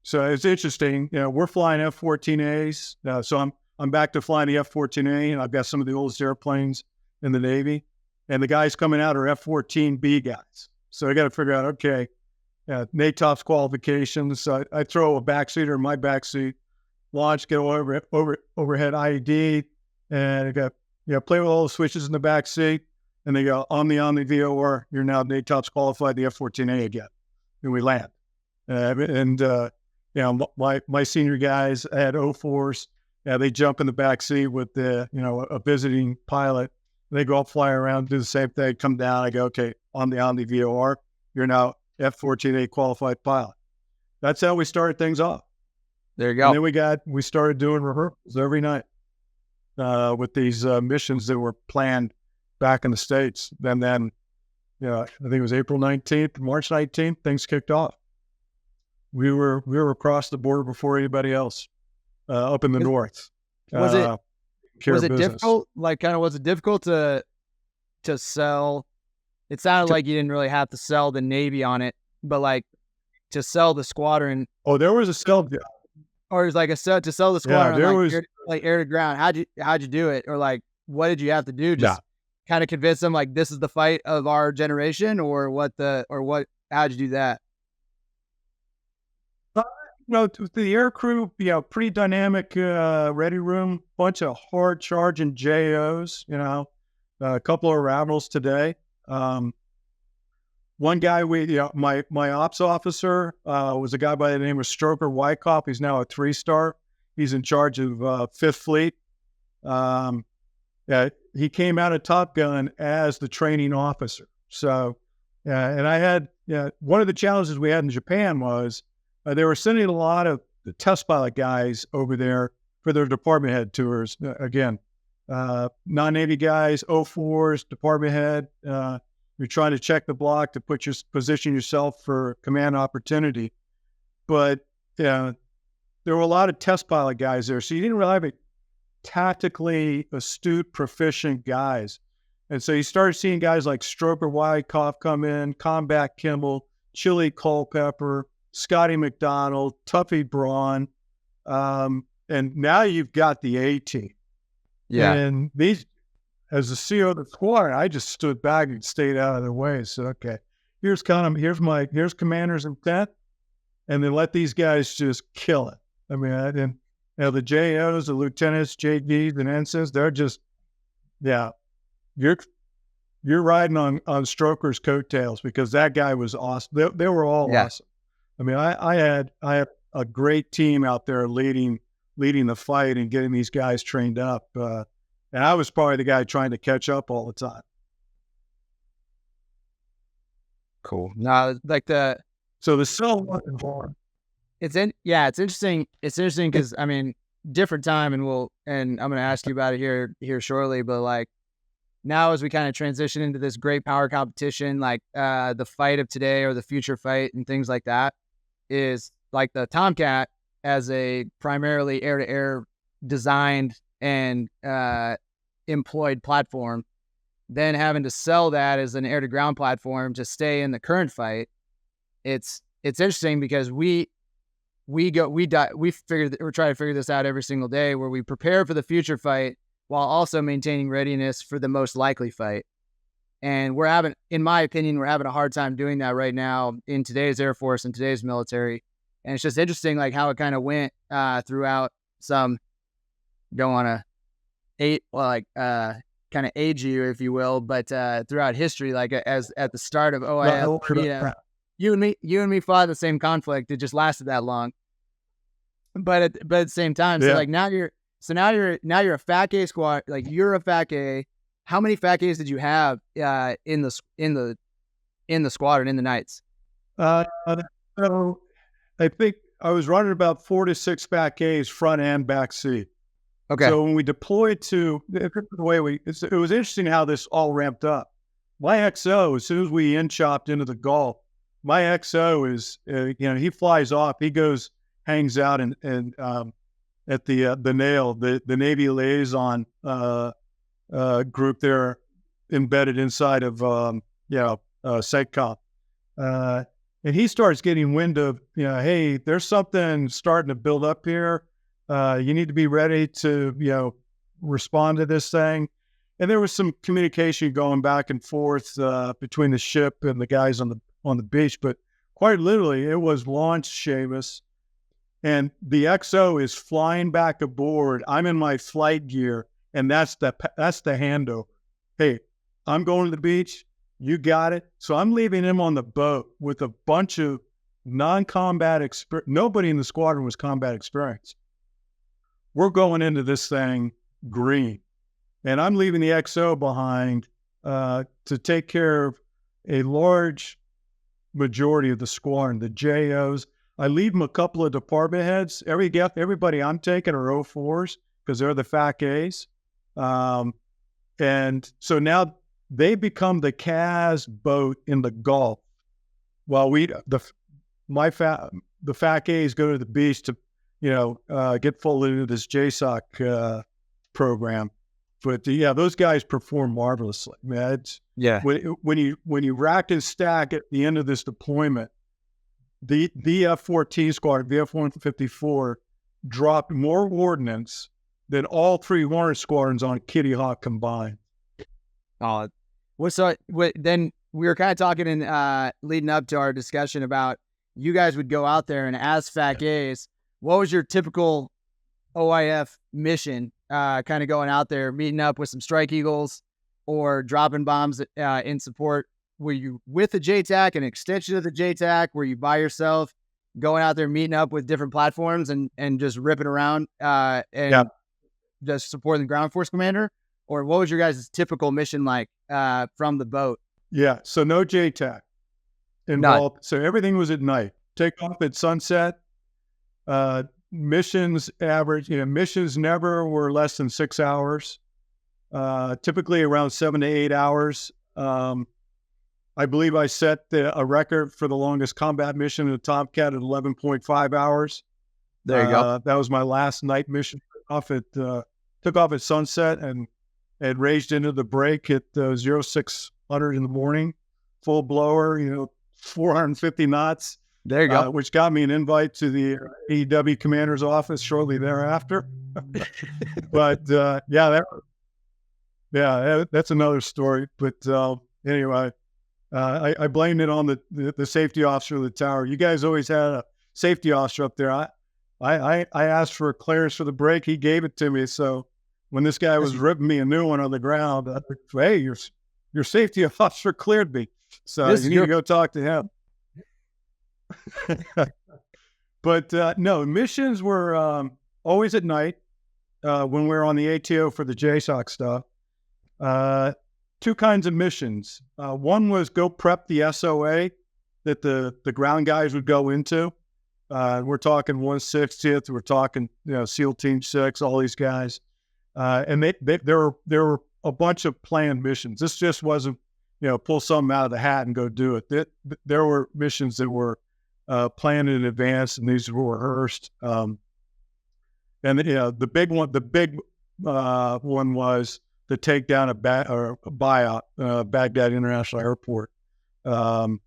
S1: So it's interesting. We're flying F-14As. So I'm back to flying the F-14A, and I've got some of the oldest airplanes in the Navy. And the guys coming out are F-14B guys. So I got to figure out, okay, NATOPS qualifications. I throw a backseater in my backseat, launch, get overhead IED, and I got play with all the switches in the back seat, and they go on the VOR. You're now NATOPS qualified, the F-14A again, and we land. My senior guys had O4s. They jump in the back seat with a visiting pilot. They go up, fly around, do the same thing, come down. I go, okay, on the VOR. You're now F-14A qualified pilot. That's how we started things off.
S3: There you go.
S1: And then we started doing rehearsals every night with these missions that were planned back in the States. And then, I think it was April 19th, March 19th, things kicked off. We were across the border before anybody else up in the north.
S3: Was it difficult? Like, was it difficult to sell? It sounded like you didn't really have to sell the Navy on it, but like to sell the squadron.
S1: Oh, there was a sell.
S3: Or it was like to sell the squadron, air to ground. How'd you do it? Or like, what did you have to do? Just kind of convince them like this is the fight of our generation, or how'd you do that?
S1: The air crew, pretty dynamic, ready room, bunch of hard charging JOs, a couple of Ravels today. One guy, my ops officer was a guy by the name of Stroker Wyckoff. He's now a 3-star. He's in charge of 5th Fleet. He came out of Top Gun as the training officer. So, and I had, one of the challenges we had in Japan was they were sending a lot of the test pilot guys over there for their department head tours. Again, non-Navy guys, 04s, department head. You're trying to check the block to position yourself for command opportunity. But there were a lot of test pilot guys there. So you didn't really have tactically astute, proficient guys. And so you started seeing guys like Stroker Wyckoff come in, Combat Kimball, Chili Culpepper, Scotty McDonald, Tuffy Braun. And now you've got the A team.
S3: Yeah.
S1: And these, as the CO of the squadron, I just stood back and stayed out of their way. So, okay, here's commander's intent, and then let these guys just kill it. I mean, the JOs, the lieutenants, JDs, and ensigns, they're just, you're riding on Stroker's coattails because that guy was awesome. They were all awesome. I mean, I had a great team out there leading the fight and getting these guys trained up. And I was probably the guy trying to catch up all the time.
S3: Cool. Now,
S1: so the cell wasn't hard.
S3: It's interesting. It's interesting because different time, and I'm going to ask you about it here shortly. But like now, as we kind of transition into this great power competition, like the fight of today or the future fight and things like that, is like the Tomcat as a primarily air-to-air designed and employed platform, then having to sell that as an air-to-ground platform to stay in the current fight. It's interesting because we're trying to figure this out every single day, where we prepare for the future fight while also maintaining readiness for the most likely fight. And in my opinion, we're having a hard time doing that right now in today's Air Force and today's military. And it's just interesting, like how it kind of went throughout some. Don't want to kind of age you, if you will, but throughout history, like as at the start of OIF, you and me fought the same conflict. It just lasted that long. But at the same time, so like now you're a FAC-A squad. Like you're a FAC-A. How many FAC-As did you have in the squadron in the nights?
S1: So I think I was running about 4 to 6 FAC-As front and back seat.
S3: Okay.
S1: So when we deployed it was interesting how this all ramped up. My XO, as soon as we chopped into the Gulf, my XO is, he flies off. He goes, hangs out and at the NAIL, the Navy liaison group there, embedded inside of SECCOM. And he starts getting wind of, hey, there's something starting to build up here. You need to be ready to, respond to this thing. And there was some communication going back and forth between the ship and the guys on the beach. But quite literally, it was launched, Seamus, and the XO is flying back aboard. I'm in my flight gear, and that's the handover. Hey, I'm going to the beach. You got it. So I'm leaving him on the boat with a bunch of non-combat experience. Nobody in the squadron was combat experienced. We're going into this thing green. And I'm leaving the XO behind to take care of a large, majority of the squadron, the JOs. I leave them a couple of department heads. Everybody I'm taking are O4s because they're the FAC-As. And so now they become the CAS boat in the Gulf, while the FAC-As go to the beach to, get folded into this JSOC program. But those guys perform marvelously. Man, when you rack and stack at the end of this deployment, the F-14 squadron, the F-154, dropped more ordnance than all 3 Hornet squadrons on Kitty Hawk combined.
S3: Oh, then we were kind of talking in leading up to our discussion about you guys would go out there, and as FAC-As, what was your typical OIF mission? Kind of going out there, meeting up with some Strike Eagles or dropping bombs in support. Were you with the JTAC, an extension of the JTAC? Were you by yourself, going out there, meeting up with different platforms and just ripping around and just supporting the ground force commander? Or what was your guys' typical mission like from the boat?
S1: Yeah, so no JTAC involved. So everything was at night. Take off at sunset. Missions never were less than 6 hours. Typically around 7 to 8 hours. I believe I set a record for the longest combat mission in the Tomcat at 11.5 hours.
S3: There you go.
S1: That was my last night mission. Took off at sunset and raged into the break at 0600 in the morning. Full blower, 450 knots.
S3: There you go.
S1: Which got me an invite to the AEW commander's office shortly thereafter. But that's another story. But anyway, I blamed it on the safety officer of the tower. You guys always had a safety officer up there. I asked for a clearance for the break. He gave it to me. So when this guy was ripping me a new one on the ground, I said, hey, your safety officer cleared me. So you need to go talk to him. But no, missions were always at night when we were on the ATO for the JSOC stuff. 2 kinds of missions. One was go prep the SOA that the ground guys would go into. We're talking 160th. We're talking SEAL Team 6. All these guys, and there were a bunch of planned missions. This just wasn't pull something out of the hat and go do it. There were missions that were planned in advance, and these were rehearsed. And the big one was to take down a buyout, Baghdad International Airport. But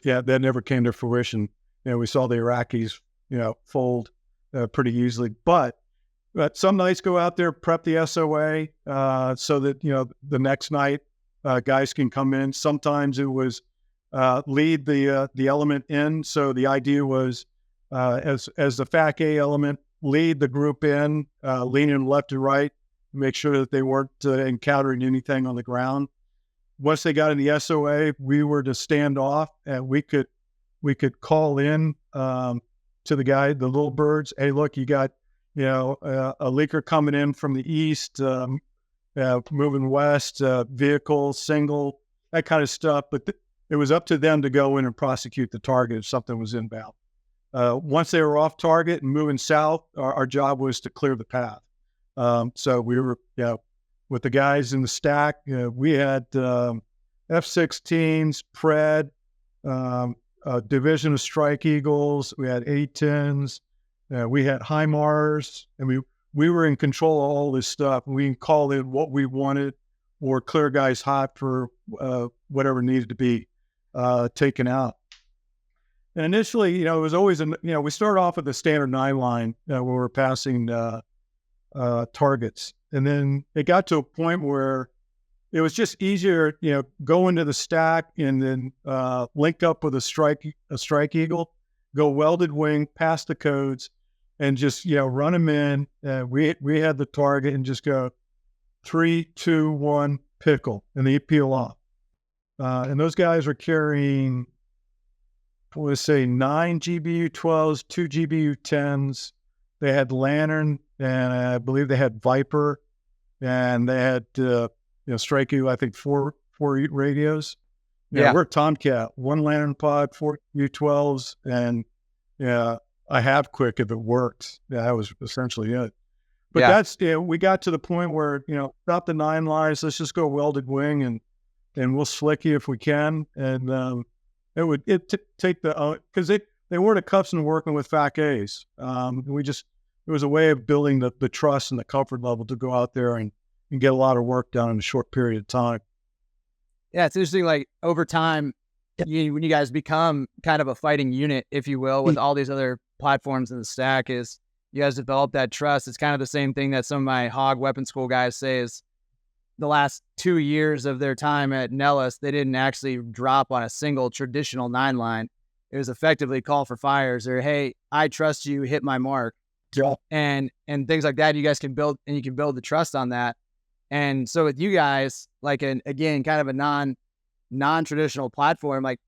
S1: that never came to fruition. We saw the Iraqis, fold pretty easily. But some nights go out there, prep the SOA so that the next night guys can come in. Sometimes it was lead the element in. So the idea was as the FAC-A element, lead the group in, leaning left to right, make sure that they weren't encountering anything on the ground. Once they got in the SOA, we were to stand off, and we could call in to the guy, the little birds. Hey, look, you got a leaker coming in from the east, moving west, vehicle, single, that kind of stuff. But it was up to them to go in and prosecute the target if something was inbound. Once they were off target and moving south, our job was to clear the path. So we were, with the guys in the stack, we had F-16s, Pred, a division of Strike Eagles. We had A-10s. We had HIMARS, and we were in control of all this stuff. We can call in what we wanted or clear guys hot for whatever needed to be taken out. And initially, it was always, we started off with the standard 9 line when we were passing targets. And then it got to a point where it was just easier, go into the stack and then link up with a strike eagle, go welded wing, pass the codes, and just, run them in. We had the target and just go 3, 2, 1, pickle, and they peel off. And those guys were carrying, I want to say 9 GBU-12s, 2 GBU-10s. They had Lantern, and I believe they had Viper, and they had, Strike Eagle, I think 4 radios. Yeah, we're Tomcat, one lantern pod, 4 U-12s, and I have quick if it works. Yeah, that was essentially it. But that's we got to the point where stop the 9 lines. Let's just go welded wing, and we'll slick you if we can. And it would take the because they weren't accustomed to working with FAC-As. It was a way of building the trust and the comfort level to go out there and get a lot of work done in a short period of time.
S3: Yeah, it's interesting. Like over time, when you guys become kind of a fighting unit, if you will, with all these other platforms in the stack, is you guys develop that trust. It's kind of the same thing that some of my Hog Weapon School guys say is the last 2 years of their time at Nellis, they didn't actually drop on a single traditional 9 line. It was effectively call for fires or, hey, I trust you, hit my mark.
S1: Yeah.
S3: And things like that, you guys can build, and you can build the trust on that. And so with you guys, like again, kind of a non-traditional platform, like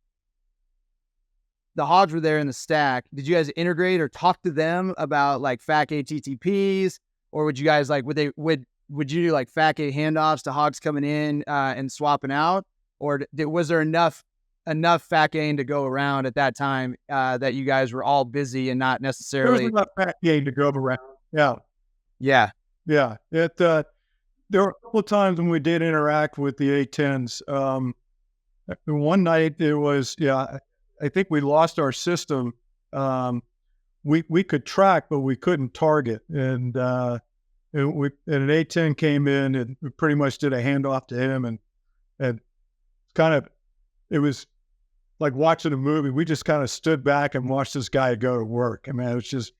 S3: the Hogs were there in the stack. Did you guys integrate or talk to them about like FAC-A TTPs, or would you guys like would you do like FAC-A handoffs to Hogs coming in and swapping out, or was there enough FAC-A to go around at that time that you guys were all busy and not necessarily?
S1: There was enough FAC-A to go around. Yeah. There were a couple of times when we did interact with the A-10s. One night it was, I think we lost our system. We could track, but we couldn't target. And an A-10 came in and we pretty much did a handoff to him. And it was like watching a movie. We just kind of stood back and watched this guy go to work. I mean, it was just,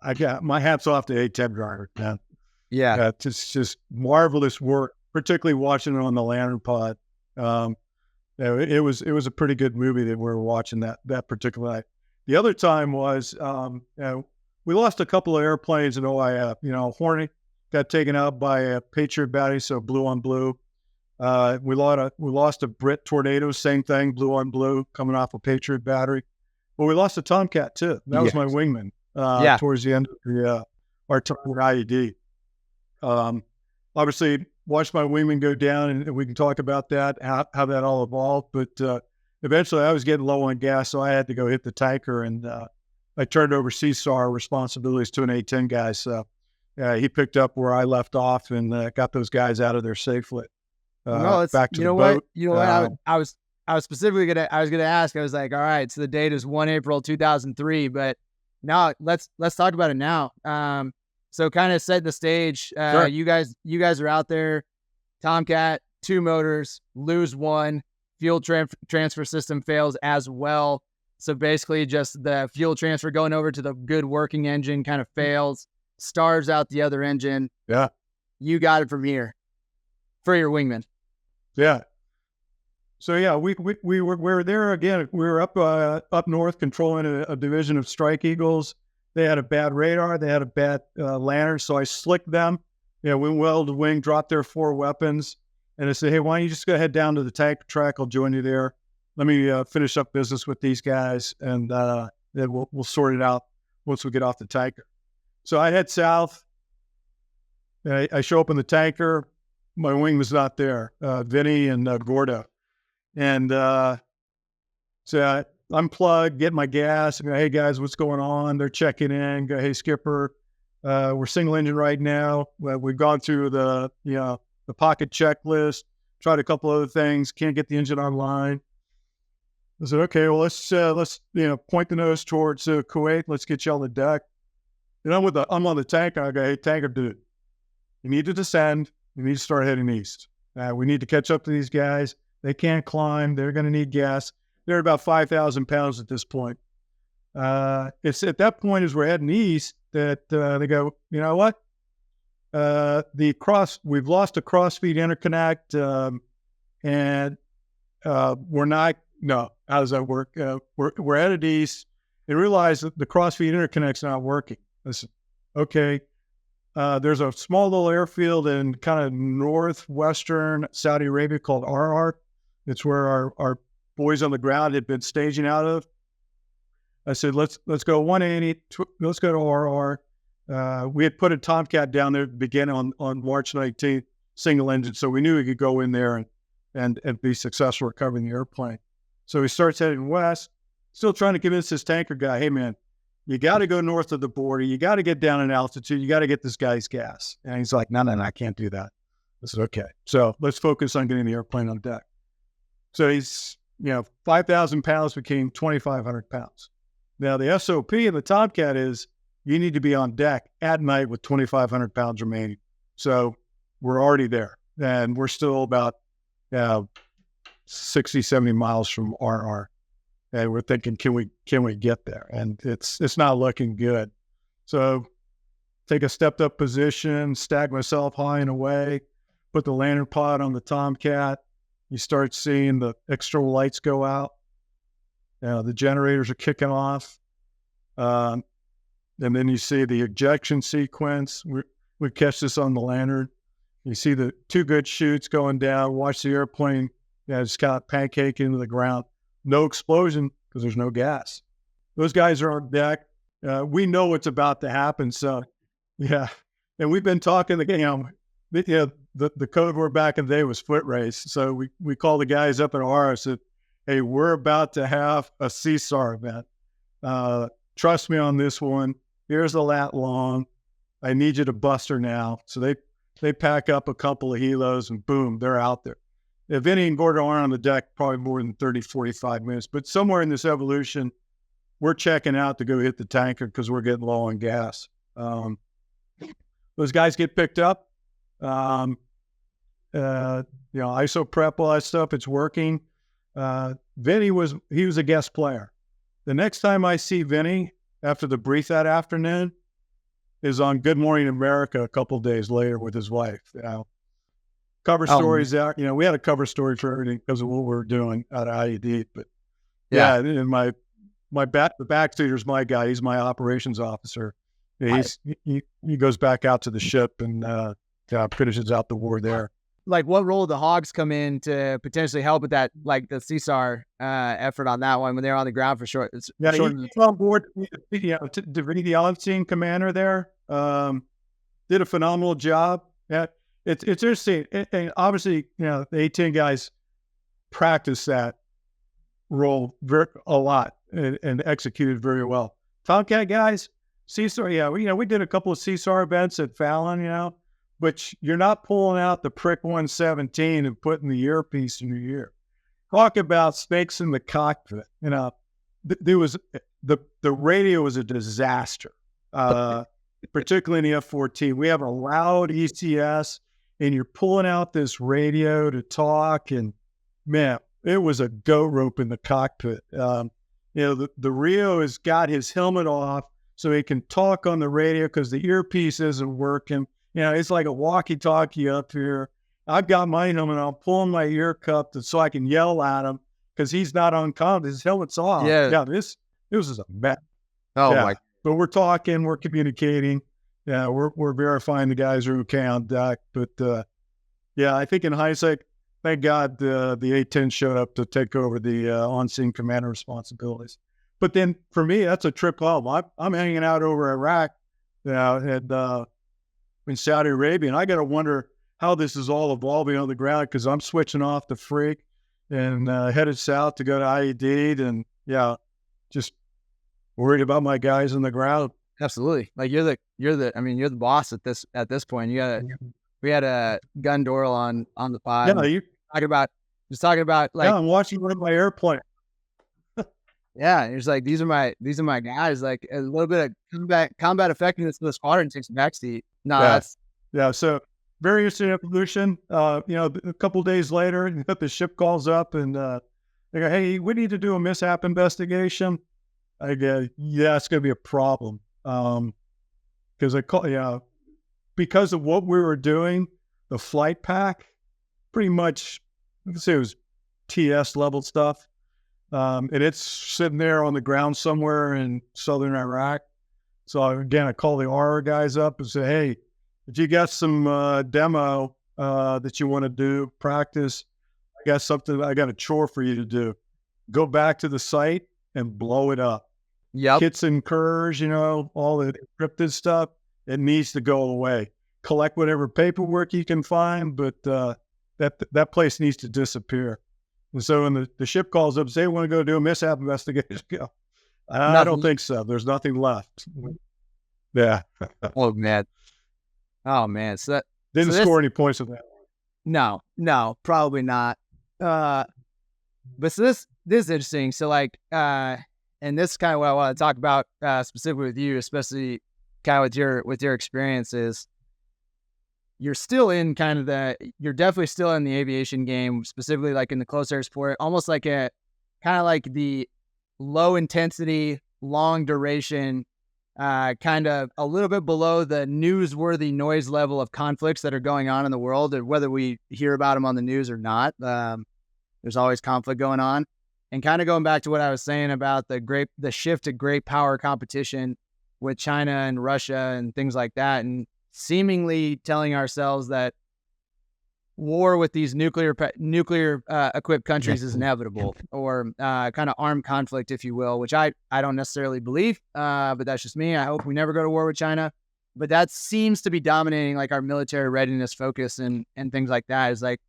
S1: I got my hats off to A-10 driver, man.
S3: Yeah.
S1: It's just marvelous work, particularly watching it on the lantern pod. It was a pretty good movie that we were watching that particular night. The other time was we lost a couple of airplanes in OIF. Hornet got taken out by a Patriot battery, so blue on blue. We lost a Brit Tornado, same thing, blue on blue, coming off a Patriot battery. But we lost a Tomcat too. That was my wingman towards the end of our time with IED. Obviously, watched my wingman go down, and we can talk about that, how that all evolved. But eventually, I was getting low on gas, so I had to go hit the tanker, and I turned over CSAR responsibilities to an A-10 guy. So he picked up where I left off and got those guys out of there safely. Back to the boat.
S3: I was specifically gonna ask. I was like, all right, so the date is 1 April 2003, but now let's talk about it now. So kind of set the stage.
S1: Sure.
S3: You guys are out there. Tomcat, 2 motors, lose 1. Fuel transfer system fails as well. So basically, just the fuel transfer going over to the good working engine kind of fails. Stars out the other engine.
S1: Yeah,
S3: you got it from here for your wingman.
S1: Yeah. So we were there again. We were up north controlling a division of Strike Eagles. They had a bad radar. They had a bad lantern. So I slicked them. We welded wing, dropped their 4 weapons. And I said, hey, why don't you just go head down to the tank track? I'll join you there. Let me finish up business with these guys. And then we'll sort it out once we get off the tanker. So I head south. I show up in the tanker. My wing was not there. Vinny and Gordo. And so unplug, get my gas, and go, hey guys, what's going on? They're checking in. Go, hey skipper, we're single engine right now. We've gone through the pocket checklist, tried a couple other things, can't get the engine online. I said, okay, well let's point the nose towards Kuwait. Let's get you on the deck. And I'm on the tanker. I go, hey tanker dude, you need to descend. You need to start heading east. We need to catch up to these guys. They can't climb. They're going to need gas. They're about 5,000 pounds at this point. It's at that point as we're heading east that they go, you know what? We've lost a crossfeed interconnect, and we're not. No, how does that work? We're headed east and realize that the crossfeed interconnect's not working. I said, okay. There's a small little airfield in kind of northwestern Saudi Arabia called Arar. It's where our boys on the ground had been staging out of. I said, let's go 180. Let's go to Arar. We had put a Tomcat down there to begin on March 19th, single engine, so we knew we could go in there and be successful recovering the airplane. So he starts heading west, still trying to convince this tanker guy, hey, man, you got to go north of the border. You got to get down in altitude. You got to get this guy's gas. And he's like, no, I can't do that. I said, okay. So let's focus on getting the airplane on deck. So he's, 5,000 pounds became 2,500 pounds. Now, the SOP in the Tomcat is you need to be on deck at night with 2,500 pounds remaining. So we're already there. And we're still about 60, 70 miles from RR. And we're thinking, can we get there? And it's not looking good. So take a stepped up position, stack myself high and away, put the lantern pod on the Tomcat. You start seeing the external lights go out. The generators are kicking off. And then you see the ejection sequence. We catch this on the lantern. You see the two good chutes going down. Watch the airplane just kind of pancake into the ground. No explosion because there's no gas. Those guys are on deck. We know what's about to happen. So, yeah. And we've been talking, the code word back in the day was foot race. So we call the guys up at R and said, hey, we're about to have a CSAR event. Trust me on this one. Here's the lat long. I need you to bust her now. So they pack up a couple of helos and boom, they're out there. If Vinny and Gordon aren't on the deck, probably more than 30, 45 minutes. But somewhere in this evolution, we're checking out to go hit the tanker because we're getting low on gas. Those guys get picked up. ISO prep, all that stuff, it's working. Vinny was a guest player. The next time I see Vinny after the brief that afternoon is on Good Morning America a couple of days later with his wife. Cover stories out. We had a cover story for everything because of what we were doing at IED. But and the backseater's my guy. He's my operations officer. He goes back out to the ship and finishes out the war there.
S3: Like, what role did the Hogs come in to potentially help with that, like the CSAR effort on that one when they were on the ground for short?
S1: He's on board. The radiology commander there did a phenomenal job. It's interesting. And obviously, the A-10 guys practiced that role a lot and executed very well. Tomcat guys, CSAR, we did a couple of CSAR events at Fallon, but you're not pulling out the Prick 117 and putting the earpiece in your ear. Talk about snakes in the cockpit. There was the radio was a disaster, particularly in the F-14. We have a loud ECS, and you're pulling out this radio to talk, and man, it was a goat rope in the cockpit. The Rio has got his helmet off so he can talk on the radio because the earpiece isn't working. It's like a walkie-talkie up here. I've got my helmet. I'm pulling my ear cup so I can yell at him because he's not on comm. His helmet's off. This was a mess.
S3: My!
S1: But we're talking. We're communicating. We're verifying the guys are okay on deck. But I think in hindsight, thank God the A-10 showed up to take over the on-scene commander responsibilities. But then for me, that's a trip home. I'm hanging out over Iraq, in Saudi Arabia, and I got to wonder how this is all evolving on the ground because I'm switching off the Freak and headed south to go to IED, and just worried about my guys on the ground.
S3: Absolutely, like you're the boss at this point. We had a gun Doral on the pod. Talking about like
S1: I'm watching my airplane.
S3: It's like these are my guys. Like a little bit of combat effectiveness in the squadron takes a backseat.
S1: So very interesting evolution. A couple of days later, the ship calls up and they go, "Hey, we need to do a mishap investigation." I go, "Yeah, it's going to be a problem." Because because of what we were doing, the flight pack, pretty much, let's say it was TS level stuff. And it's sitting there on the ground somewhere in southern Iraq. So again, I call the RR guys up and say, hey, if you got some demo that you want to do, practice, I got a chore for you to do. Go back to the site and blow it up.
S3: Yep.
S1: Kits and curs, all the encrypted stuff, it needs to go away. Collect whatever paperwork you can find, but that place needs to disappear. And so when the ship calls up, and say, "They want to go do a mishap investigation." Go, I don't think so. There's nothing left. Yeah.
S3: Oh man. Oh man. So
S1: didn't score any points with that.
S3: No, probably not. But so this is interesting. So like, and this is kind of what I want to talk about specifically with you, especially kind of with your experiences. You're still in you're definitely still in the aviation game, specifically like in the close air sport, almost like kind of like the low intensity, long duration, kind of a little bit below the newsworthy noise level of conflicts that are going on in the world, and whether we hear about them on the news or not. There's always conflict going on. And kind of going back to what I was saying about the shift to great power competition with China and Russia and things like that, and seemingly telling ourselves that war with these nuclear equipped countries is inevitable, or kind of armed conflict, if you will, which I don't necessarily believe, but that's just me. I hope we never go to war with China. But that seems to be dominating like our military readiness focus and things like that. Is like,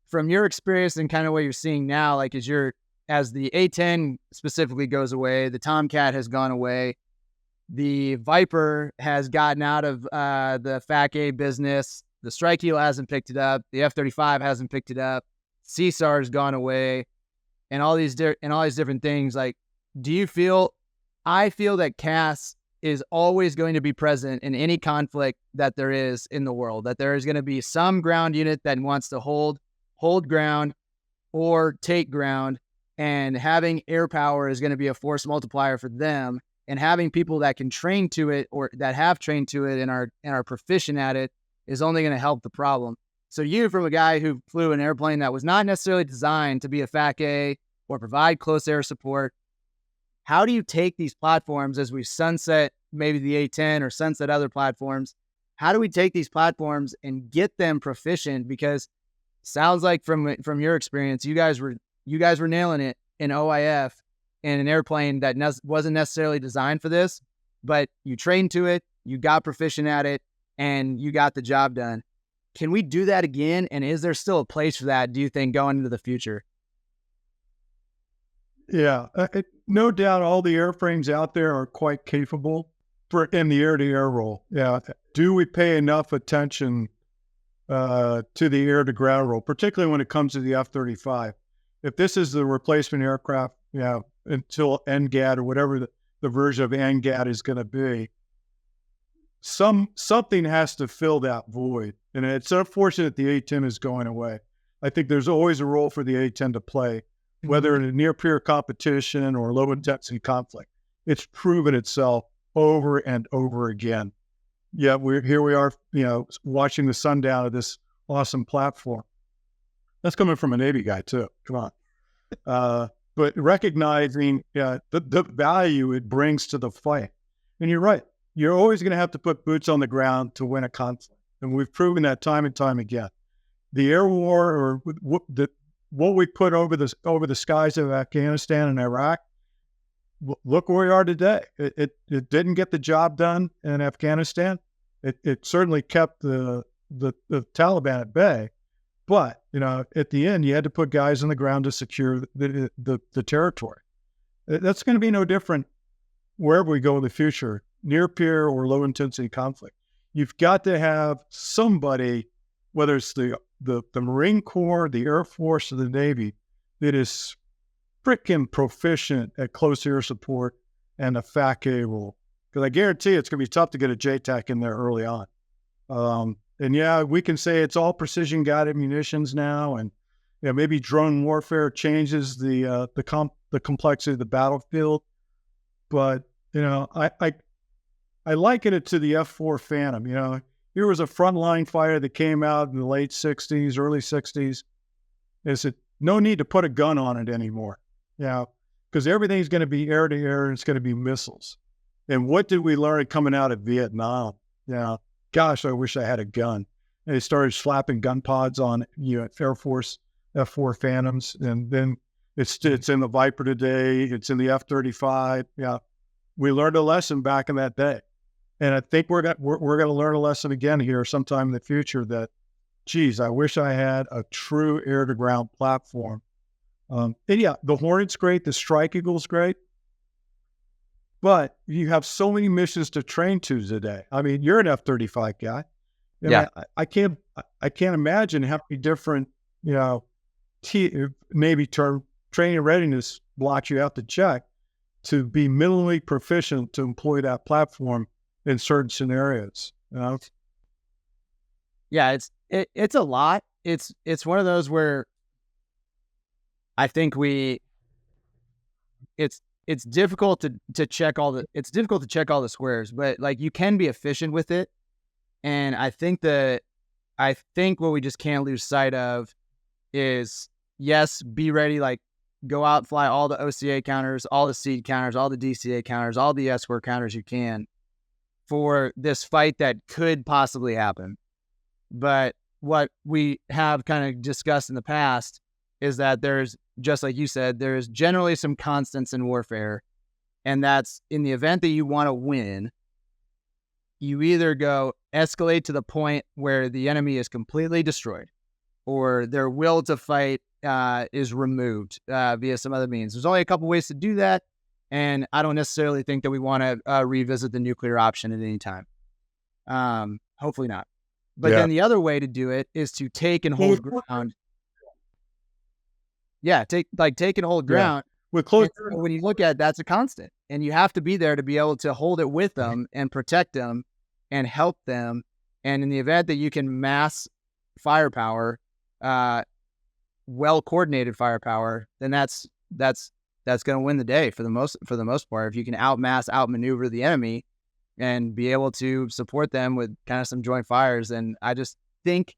S3: from your experience and kind of what you're seeing now, like as the A-10 specifically goes away, the Tomcat has gone away, the Viper has gotten out of the FAC-A business, the Strike Eagle hasn't picked it up, the F-35 hasn't picked it up, CSAR has gone away, and all these different things. Like, I feel that CAS is always going to be present in any conflict that there is in the world, that there is going to be some ground unit that wants to hold ground or take ground, and having air power is going to be a force multiplier for them, and having people that can train to it or that have trained to it and are proficient at it is only going to help the problem. So you, from a guy who flew an airplane that was not necessarily designed to be a FAC-A or provide close air support, how do you take these platforms as we sunset maybe the A-10 or sunset other platforms? How do we take these platforms and get them proficient? Because sounds like from your experience, you guys were nailing it in OIF in an airplane that wasn't necessarily designed for this, but you trained to it, you got proficient at it, and you got the job done. Can we do that again? And is there still a place for that, do you think, going into the future?
S1: Yeah, no doubt all the airframes out there are quite capable in the air-to-air role. Yeah. Do we pay enough attention to the air-to-ground role, particularly when it comes to the F-35? If this is the replacement aircraft, until NGAD or whatever the version of NGAD is going to be, something has to fill that void. And it's unfortunate the A-10 is going away. I think there's always a role for the A-10 to play, whether in a near-peer competition or low-intensity conflict. It's proven itself over and over again. Yeah, here we are, watching the sundown of this awesome platform. That's coming from a Navy guy too. Come on. But recognizing the value it brings to the fight. And you're right. You're always going to have to put boots on the ground to win a conflict. And we've proven that time and time again. The air war, or what we put over the skies of Afghanistan and Iraq, look where we are today. It didn't get the job done in Afghanistan. It certainly kept the Taliban at bay. But, at the end, you had to put guys on the ground to secure the territory. That's going to be no different wherever we go in the future, near peer or low intensity conflict. You've got to have somebody, whether it's the Marine Corps, the Air Force, or the Navy, that is freaking proficient at close air support and a FAC-A rule. Because I guarantee it's going to be tough to get a JTAC in there early on. And yeah, we can say it's all precision guided munitions now, and maybe drone warfare changes the complexity of the battlefield. But I liken it to the F-4 Phantom. Here was a frontline fighter that came out in the late '60s, early '60s. They said no need to put a gun on it anymore. Because everything's going to be air to air and it's going to be missiles. And what did we learn coming out of Vietnam? Gosh, I wish I had a gun. And they started slapping gun pods on Air Force F-4 Phantoms, and then it's in the Viper today. It's in the F-35. Yeah, we learned a lesson back in that day, and I think we're going to learn a lesson again here sometime in the future that geez, I wish I had a true air-to-ground platform. And yeah, the Hornet's great, the Strike Eagle's great, but you have so many missions to train to today. I mean, you're an F-35 guy.
S3: Yeah.
S1: I can't imagine how many different, maybe training readiness blocks you have to check to be minimally proficient to employ that platform in certain scenarios.
S3: Yeah, it's a lot. It's one of those where I think it's difficult to check all the squares, but like you can be efficient with it. And I think what we just can't lose sight of is, yes, be ready, like go out, fly all the OCA counters, all the seed counters, all the DCA counters, all the escort counters you can for this fight that could possibly happen. But what we have kind of discussed in the past is that there's, just like you said, there's generally some constants in warfare. And that's in the event that you want to win, you either go escalate to the point where the enemy is completely destroyed or their will to fight is removed via some other means. There's only a couple ways to do that. And I don't necessarily think that we want to revisit the nuclear option at any time. Hopefully not. But then the other way to do it is to take and hold ground. Yeah, take and hold ground.
S1: With close.
S3: When you look at it, that's a constant. And you have to be there to be able to hold it with them and protect them and help them. And in the event that you can mass firepower, well-coordinated firepower, then that's going to win the day for the most part. If you can outmaneuver the enemy and be able to support them with kind of some joint fires. And I just think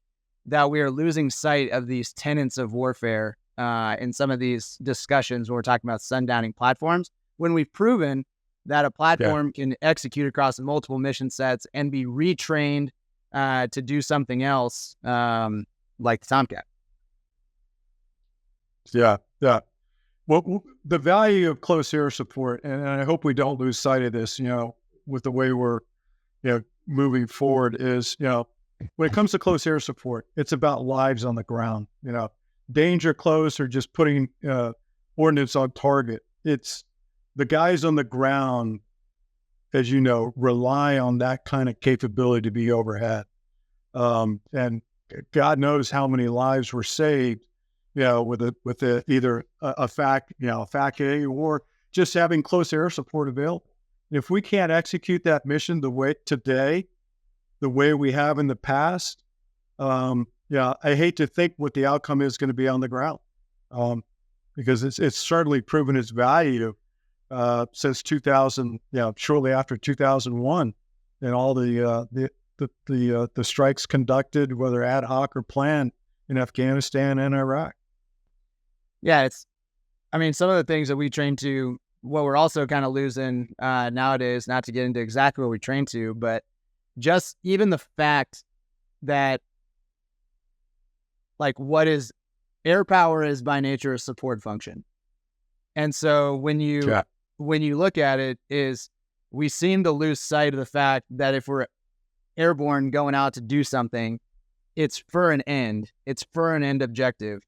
S3: that we are losing sight of these tenets of warfare in some of these discussions when we're talking about sundowning platforms, when we've proven that a platform can execute across multiple mission sets and be retrained to do something else, like the Tomcat.
S1: Yeah. Well, the value of close air support, and I hope we don't lose sight of this, with the way we're, moving forward, is, when it comes to close air support, it's about lives on the ground. Danger close or just putting ordnance on target. It's the guys on the ground, as you know, rely on that kind of capability to be overhead. And God knows how many lives were saved, with either a FAC-A or just having close air support available. And if we can't execute that mission the way we have in the past, I hate to think what the outcome is going to be on the ground, because it's certainly proven its value since 2000, shortly after 2001, and all the strikes conducted, whether ad hoc or planned, in Afghanistan and Iraq.
S3: Yeah, some of the things that we train to, what we're also kind of losing nowadays, not to get into exactly what we train to, but just even the fact that, like, what is air power is by nature a support function. And so when you look at it, is we seem to lose sight of the fact that if we're airborne going out to do something, it's for an end. It's for an end objective.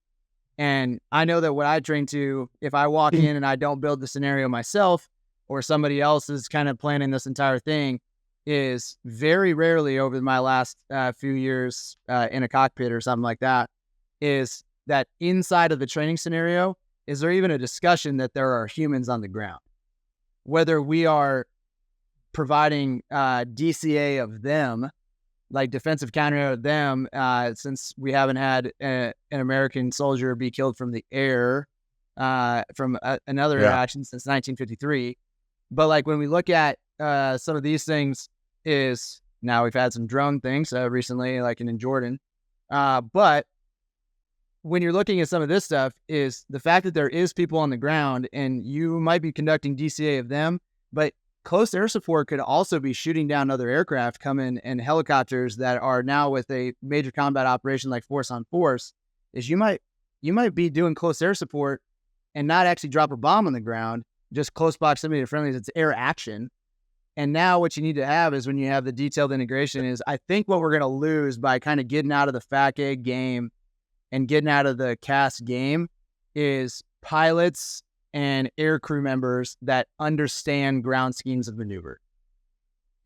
S3: And I know that what I train to, if I walk in and I don't build the scenario myself, or somebody else is kind of planning this entire thing, is very rarely over my last few years in a cockpit or something like that, is that inside of the training scenario, is there even a discussion that there are humans on the ground? Whether we are providing DCA of them, like defensive counter of them, since we haven't had an American soldier be killed from the air from another action since 1953. But like when we look at some of these things, is now we've had some drone things recently, like in Jordan. But when you're looking at some of this stuff, is the fact that there is people on the ground and you might be conducting DCA of them, but close air support could also be shooting down other aircraft coming and helicopters that are now with a major combat operation like force on force. Is you might be doing close air support and not actually drop a bomb on the ground, just close proximity to friendlies. It's air action. And now what you need to have is when you have the detailed integration is I think what we're going to lose by kind of getting out of the FAC-A game and getting out of the CAS game is pilots and air crew members that understand ground schemes of maneuver.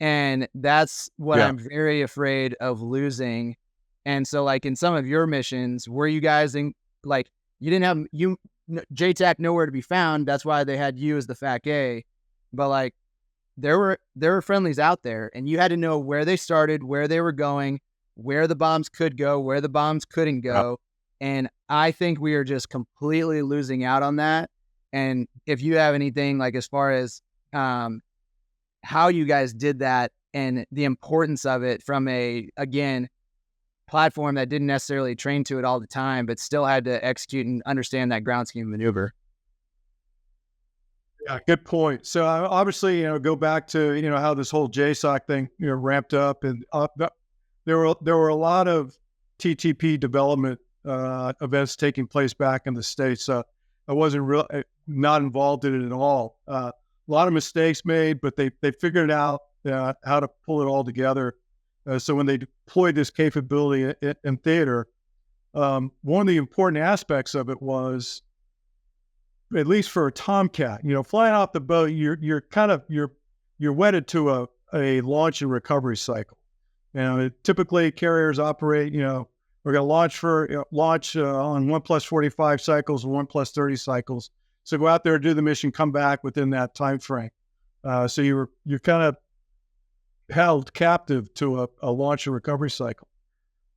S3: And that's what I'm very afraid of losing. And so like in some of your missions, were you guys in, like, you didn't have JTAC nowhere to be found. That's why they had you as the FAC-A. But like there were friendlies out there, and you had to know where they started, where they were going, where the bombs could go, where the bombs couldn't go. And I think we are just completely losing out on that. And if you have anything like as far as how you guys did that and the importance of it from a, again, platform that didn't necessarily train to it all the time, but still had to execute and understand that ground scheme maneuver.
S1: Yeah, good point. So obviously, go back to, how this whole JSOC thing, ramped up, and there were a lot of TTP development events taking place back in the States. So I wasn't not involved in it at all. A lot of mistakes made, but they figured out how to pull it all together. So when they deployed this capability in theater, one of the important aspects of it was, at least for a Tomcat, flying off the boat, you're wedded to a launch and recovery cycle. Typically carriers operate, we're going to launch on 1+45 cycles or 1+30 cycles. So go out there, do the mission, come back within that time frame. So you're kind of held captive to a launch and recovery cycle.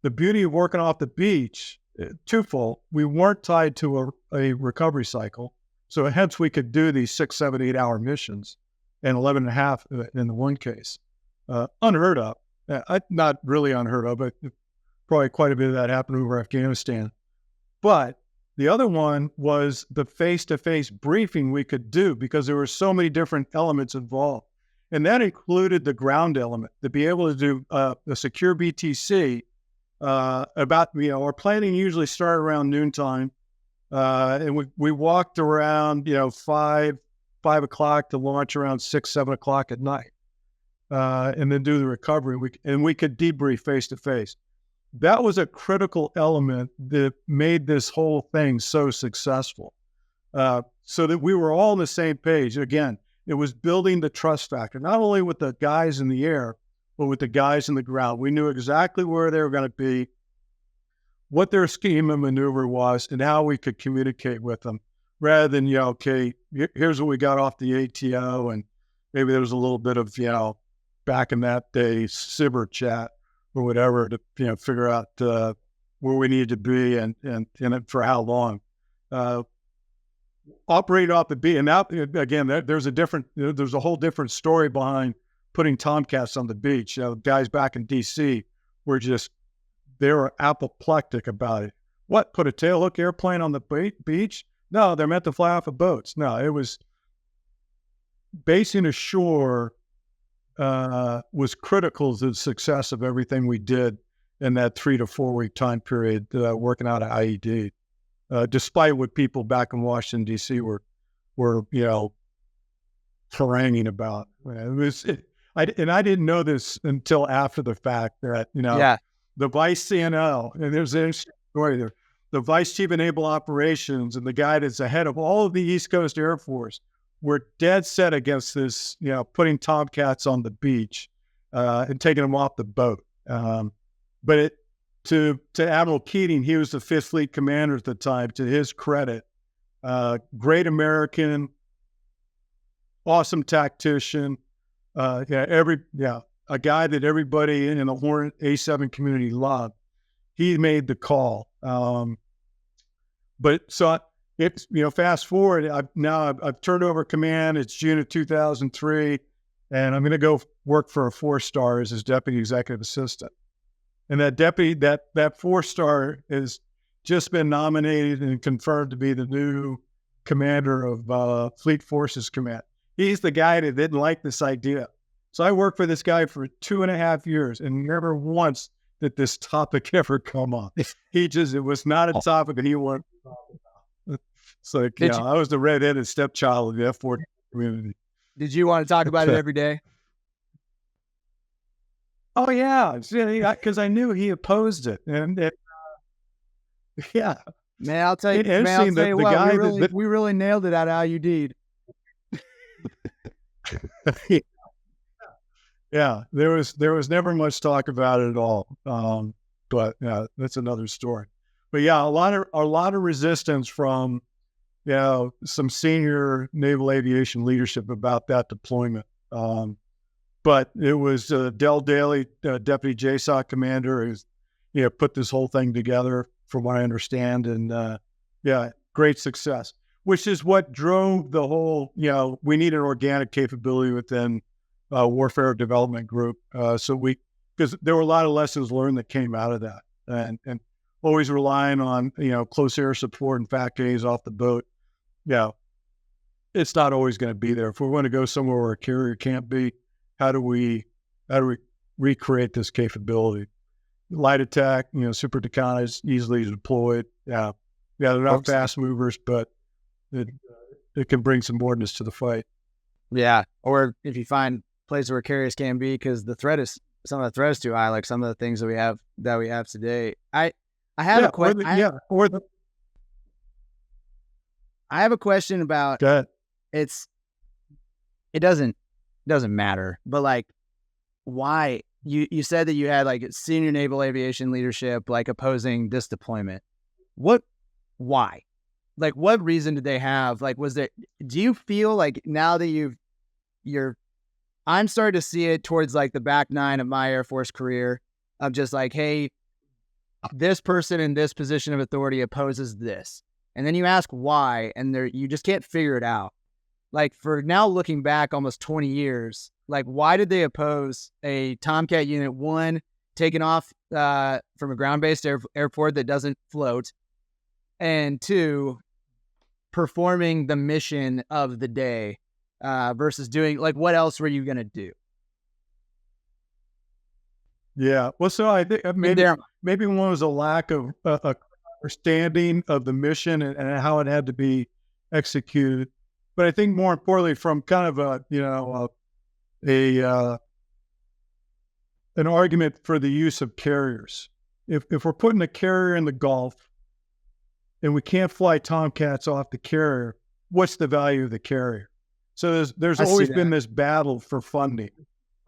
S1: The beauty of working off the beach, twofold: we weren't tied to a recovery cycle, so hence we could do these 6, 7, 8 hour missions, and 11 and a half in the one case. Unheard of. Not really unheard of, but probably quite a bit of that happened over Afghanistan. But the other one was the face-to-face briefing we could do, because there were so many different elements involved. And that included the ground element, to be able to do a secure BTC our planning usually started around noontime. And we walked around, 5 o'clock to launch around 6, 7 o'clock at night, and then do the recovery. We could debrief face to face. That was a critical element that made this whole thing so successful, so that we were all on the same page. Again, it was building the trust factor, not only with the guys in the air, but with the guys in the ground. We knew exactly where they were going to be, what their scheme of maneuver was, and how we could communicate with them, rather than, here's what we got off the ATO, and maybe there was a little bit of, back in that day, Sibber chat or whatever to, figure out where we needed to be and for how long. Operate off the beach. And now, again, there's a whole different story behind putting Tomcats on the beach. Guys back in DC were they were apoplectic about it. What, put a tailhook airplane on the beach? No, they're meant to fly off of boats. No, it was basing ashore was critical to the success of everything we did in that 3 to 4 week time period working out of IED. Despite what people back in Washington, D.C. were haranguing about. I didn't know this until after the fact that, the Vice CNO, and there's an interesting story there, the Vice Chief of Naval Operations and the guy that's the head of all of the East Coast Air Force were dead set against this, putting Tomcats on the beach and taking them off the boat. But to Admiral Keating, he was the 5th Fleet commander at the time, to his credit. Great American, awesome tactician, a guy that everybody in the Hornet A7 community loved. He made the call. But so it's, fast forward, I've turned over command. It's June of 2003, and I'm going to go work for a 4-star as his deputy executive assistant. And that deputy, that 4-star has just been nominated and confirmed to be the new commander of Fleet Forces Command. He's the guy that didn't like this idea. So I worked for this guy for 2.5 years, and never once did this topic ever come up. It was not a topic that he wanted to talk about. So, I was the redheaded stepchild of the F-14 community.
S3: Did you want to talk about it every day?
S1: Oh yeah, because I knew he opposed it, and yeah,
S3: Man, I'll tell you,
S1: interesting that
S3: you
S1: the
S3: what,
S1: guy
S3: we really nailed it at IUD.
S1: yeah, there was never much talk about it at all. But yeah, that's another story. But yeah, a lot of resistance from some senior naval aviation leadership about that deployment. But it was Del Daly, deputy JSOC commander, who's put this whole thing together, from what I understand, and great success. Which is what drove the whole. We need an organic capability within Warfare Development Group, because there were a lot of lessons learned that came out of that, and always relying on close air support and FAC-As off the boat. It's not always going to be there. If we want to go somewhere where a carrier can't be, how do we recreate this capability? Light attack, Super Tucana is easily deployed. They're not fast movers, but it can bring some boldness to the fight.
S3: Yeah, or if you find places where carriers can be, because some of the threat is too high, like some of the things that we have today. I have a question. I have a question about it doesn't matter, but like, why you said that you had like senior naval aviation leadership like opposing this deployment. Why? Like, what reason did they have? Like, do you feel like now that I'm starting to see it towards like the back nine of my Air Force career of just like, hey, this person in this position of authority opposes this. And then you ask why, and you just can't figure it out. Like, for now, looking back almost 20 years, like, why did they oppose a Tomcat Unit 1 taking off from a ground-based airport that doesn't float, and 2, performing the mission of the day versus doing, like, what else were you going to do?
S1: Yeah. Well, so I think maybe one was a lack of understanding of the mission and how it had to be executed. But I think more importantly, from kind of an argument for the use of carriers. If we're putting a carrier in the Gulf and we can't fly Tomcats off the carrier, what's the value of the carrier? So there's always been this battle for funding.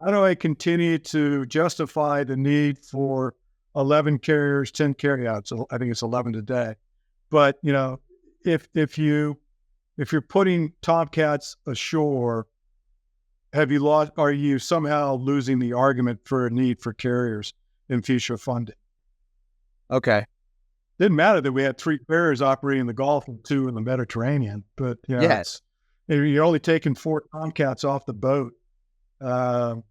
S1: How do I continue to justify the need for 11 carriers, 10 carryouts? So I think it's 11 today. But if you're putting Tomcats ashore, are you somehow losing the argument for a need for carriers in future funding?
S3: Okay.
S1: Didn't matter that we had 3 carriers operating in the Gulf and 2 in the Mediterranean, but
S3: yes,
S1: you're only taking 4 Tomcats off the boat. Now,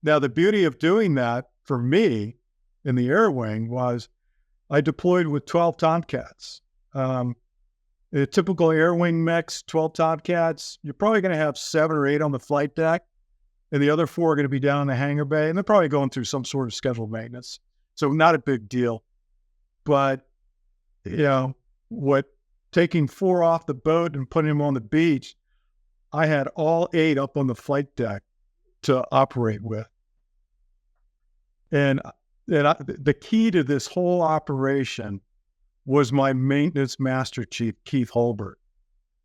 S1: the beauty of doing that for me in the air wing was I deployed with 12 Tomcats. The typical air wing mix, 12 Tomcats, you're probably going to have 7 or 8 on the flight deck, and the other 4 are going to be down in the hangar bay, and they're probably going through some sort of scheduled maintenance. So not a big deal. But, taking 4 off the boat and putting them on the beach, I had all 8 up on the flight deck to operate with. And the key to this whole operation was my maintenance master chief, Keith Holbert.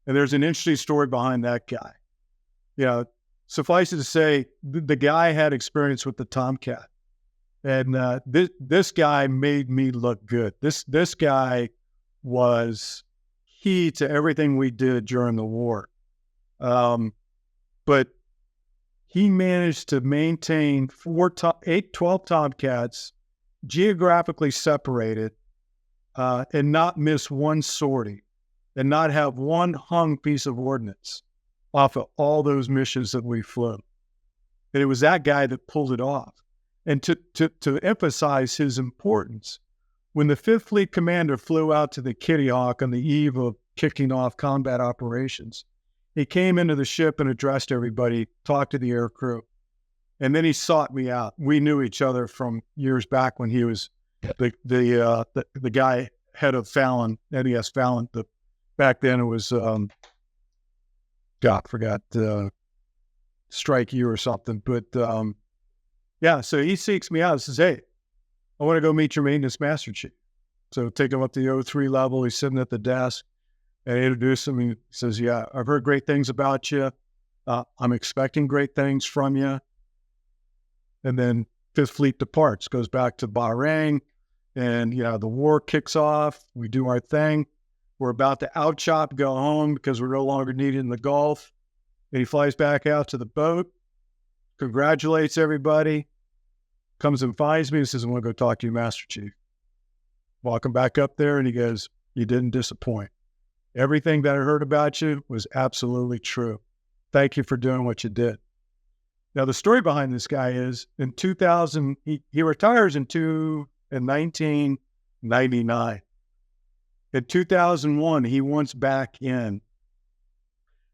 S1: And there's an interesting story behind that guy. Suffice it to say, the guy had experience with the Tomcat. And this guy made me look good. This guy was key to everything we did during the war. But he managed to maintain 12 Tomcats geographically separated, and not miss one sortie, and not have one hung piece of ordnance off of all those missions that we flew. And it was that guy that pulled it off. And to emphasize his importance, when the 5th Fleet commander flew out to the Kitty Hawk on the eve of kicking off combat operations, he came into the ship and addressed everybody, talked to the air crew, and then he sought me out. We knew each other from years back when he was the guy head of Fallon, NES Fallon. Back then it was forgot Strike U or something, but Yeah, so he seeks me out and says, hey, I want to go meet your maintenance master chief. So take him up to the O3 level. He's sitting at the desk, and I introduce him. He says, yeah, I've heard great things about you. I'm expecting great things from you. And then Fifth Fleet departs, goes back to Bahrain, and, the war kicks off. We do our thing. We're about to outchop, go home because we're no longer needed in the Gulf. And he flies back out to the boat, congratulates everybody, comes and finds me and says, I want to go talk to you, Master Chief. Walk him back up there, and he goes, you didn't disappoint. Everything that I heard about you was absolutely true. Thank you for doing what you did. Now, the story behind this guy is in 2000, he retires in 1999. In 2001, he wants back in.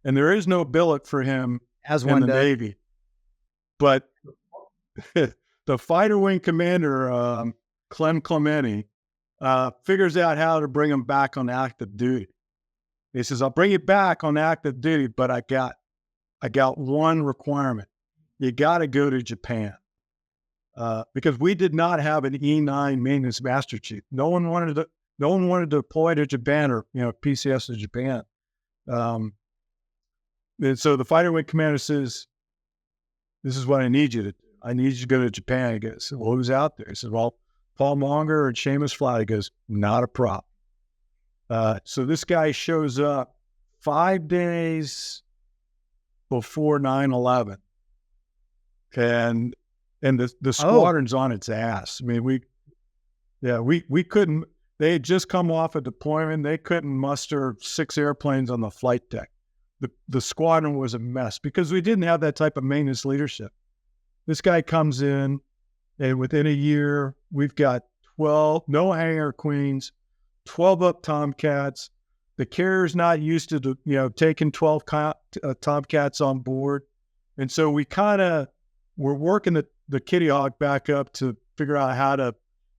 S1: And there is no billet for him
S3: As
S1: in
S3: one
S1: the
S3: does.
S1: Navy. But the fighter wing commander, Clem Clementi, figures out how to bring him back on active duty. He says, I'll bring you back on active duty, but I got one requirement. You got to go to Japan. Because we did not have an E9 maintenance master chief. No one wanted to deploy to Japan or, PCS to Japan. And so the fighter wing commander says, this is what I need you to do. I need you to go to Japan. He goes, well, who's out there? He says, well, Paul Monger and Seamus Flatley. He goes, not a problem. So this guy shows up 5 days before 9/11. And the squadron's on its ass. I mean, we couldn't, they had just come off a deployment. They couldn't muster 6 airplanes on the flight deck. The squadron was a mess because we didn't have that type of maintenance leadership. This guy comes in, and within a year, we've got 12, no hangar queens, 12 up Tomcats. The carrier's not used to, taking 12 Tomcats on board. And so we're working the Kitty Hawk back up to figure out how to,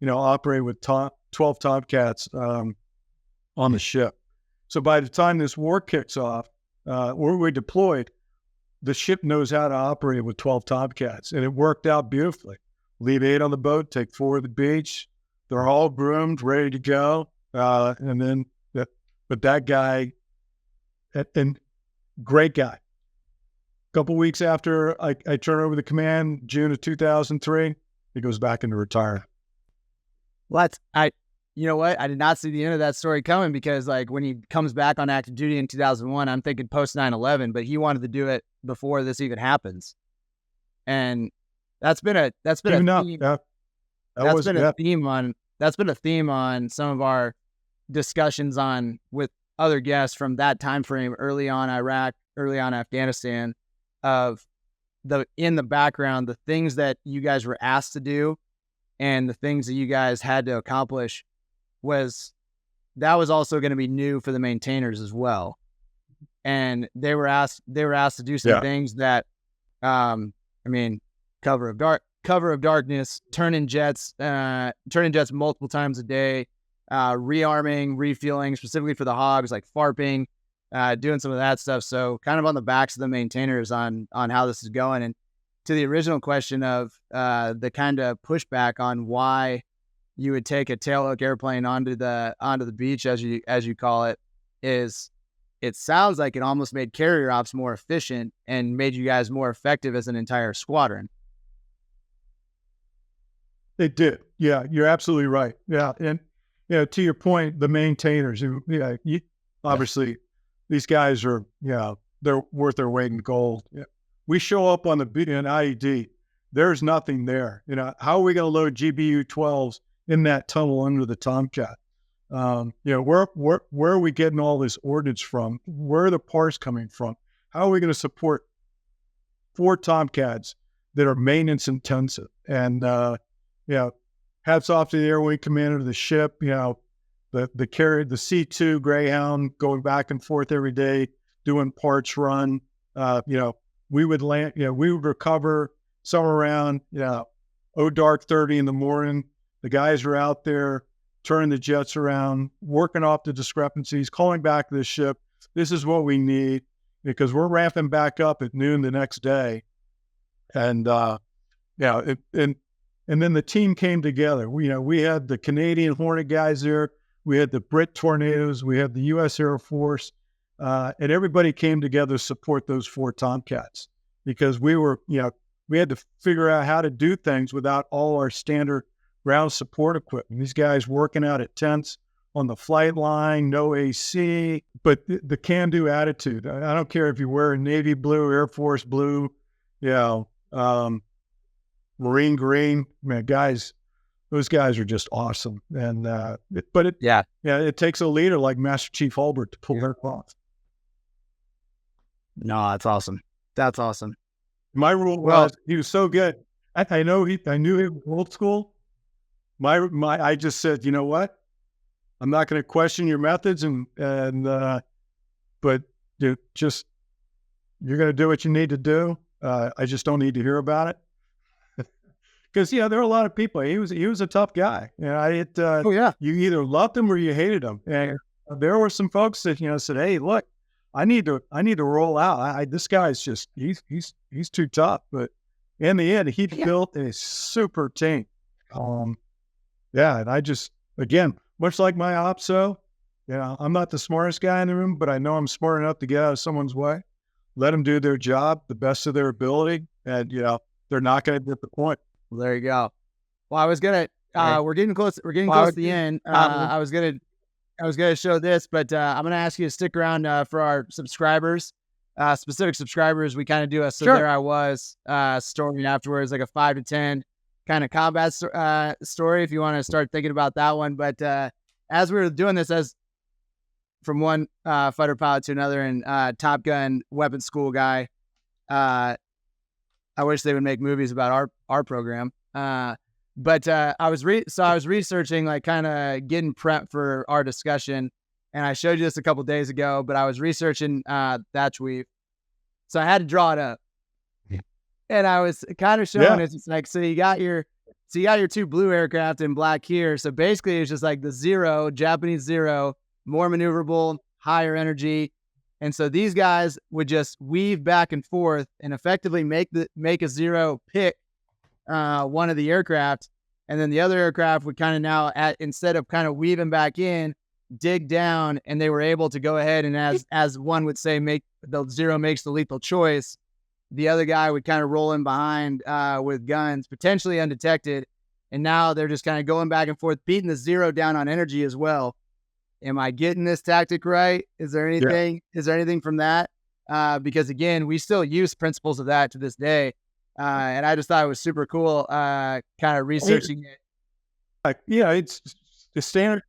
S1: operate with 12 Tomcats on the ship. So by the time this war kicks off, or we're deployed, the ship knows how to operate with 12 Tomcats, and it worked out beautifully. Leave 8 on the boat, take 4 to the beach. They're all groomed, ready to go. And then, but that guy, and great guy. A couple weeks after I turn over the command, June of 2003, he goes back into retirement.
S3: You know what? I did not see the end of that story coming because, when he comes back on active duty in 2001, I'm thinking post 9/11, but he wanted to do it before this even happens. And that's been a theme on some of our discussions with other guests from that time frame, early on Iraq, early on Afghanistan, of in the background, the things that you guys were asked to do and the things that you guys had to accomplish was also going to be new for the maintainers as well. And they were asked to do some things that, cover of darkness, turning jets multiple times a day, rearming, refueling, specifically for the hogs, like FARPing, doing some of that stuff. So kind of on the backs of the maintainers on how this is going. And to the original question of the kind of pushback on why you would take a tailhook airplane onto the beach, as you call it, it sounds like it almost made carrier ops more efficient and made you guys more effective as an entire squadron.
S1: It did. Yeah, you're absolutely right. Yeah. And, to your point, the maintainers, obviously these guys are, they're worth their weight in gold. Yeah. We show up on the beach in IED, there's nothing there. How are we going to load GBU-12s in that tunnel under the Tomcat? Where are we getting all this ordnance from? Where are the parts coming from? How are we going to support 4 Tomcats that are maintenance intensive? And, hats off to the Air Wing commander of the ship, the carrier, the C2 Greyhound going back and forth every day, doing parts run. We would land, we would recover somewhere around, dark 30 in the morning. The guys are out there turning the jets around, working off the discrepancies, calling back the ship. This is what we need because we're ramping back up at noon the next day. And, and then the team came together. We had the Canadian Hornet guys there. We had the Brit Tornadoes. We had the U.S. Air Force. And everybody came together to support those 4 Tomcats because we had to figure out how to do things without all our standard ground support equipment. These guys working out at tents on the flight line, no AC, but the can-do attitude. I don't care if you wear Navy blue, Air Force blue, Marine green, man, those guys are just awesome. And, it takes a leader like Master Chief Hulbert to pull their off.
S3: No, that's awesome. That's awesome.
S1: My rule was he was so good. I knew he was old school. I just said, you know what? I'm not going to question your methods but you're going to do what you need to do. I just don't need to hear about it. Because there are a lot of people. He was a tough guy. You either loved him or you hated him. And there were some folks that said, "Hey, look, I need to roll out. This guy's just he's too tough." But in the end, he built a super team. And I just, again, much like my OPSO, I'm not the smartest guy in the room, but I know I'm smart enough to get out of someone's way. Let them do their job the best of their ability, and they're not going to get the point.
S3: Well, there you go. Well, I was gonna. We're getting close. We're getting close to the end. I was gonna show this, but I'm gonna ask you to stick around for our subscribers, specific subscribers. We kind of do a there I was story afterwards, like a 5 to 10 kind of combat story. If you want to start thinking about that one, but as we were doing this, as from one fighter pilot to another, and Top Gun weapons school guy. I wish they would make movies about our program. But I was researching, like, kind of getting prepped for our discussion, and I showed you this a couple days ago. But I was researching thatch weave, so I had to draw it up, and I was kind of showing it. It's like, so you got your 2 blue aircraft in black here. So basically, it's just like the Zero, Japanese Zero, more maneuverable, higher energy. And so these guys would just weave back and forth and effectively make a Zero pick one of the aircraft, and then the other aircraft would kind of now, instead of kind of weaving back in, dig down, and they were able to go ahead and, as one would say, make the Zero makes the lethal choice. The other guy would kind of roll in behind with guns, potentially undetected, and now they're just kind of going back and forth, beating the Zero down on energy as well. Am I getting this tactic right? Is there anything? Yeah. Is there anything from that? Because again, we still use principles of that to this day, and I just thought it was super cool. Kind of researching it.
S1: It's the standard.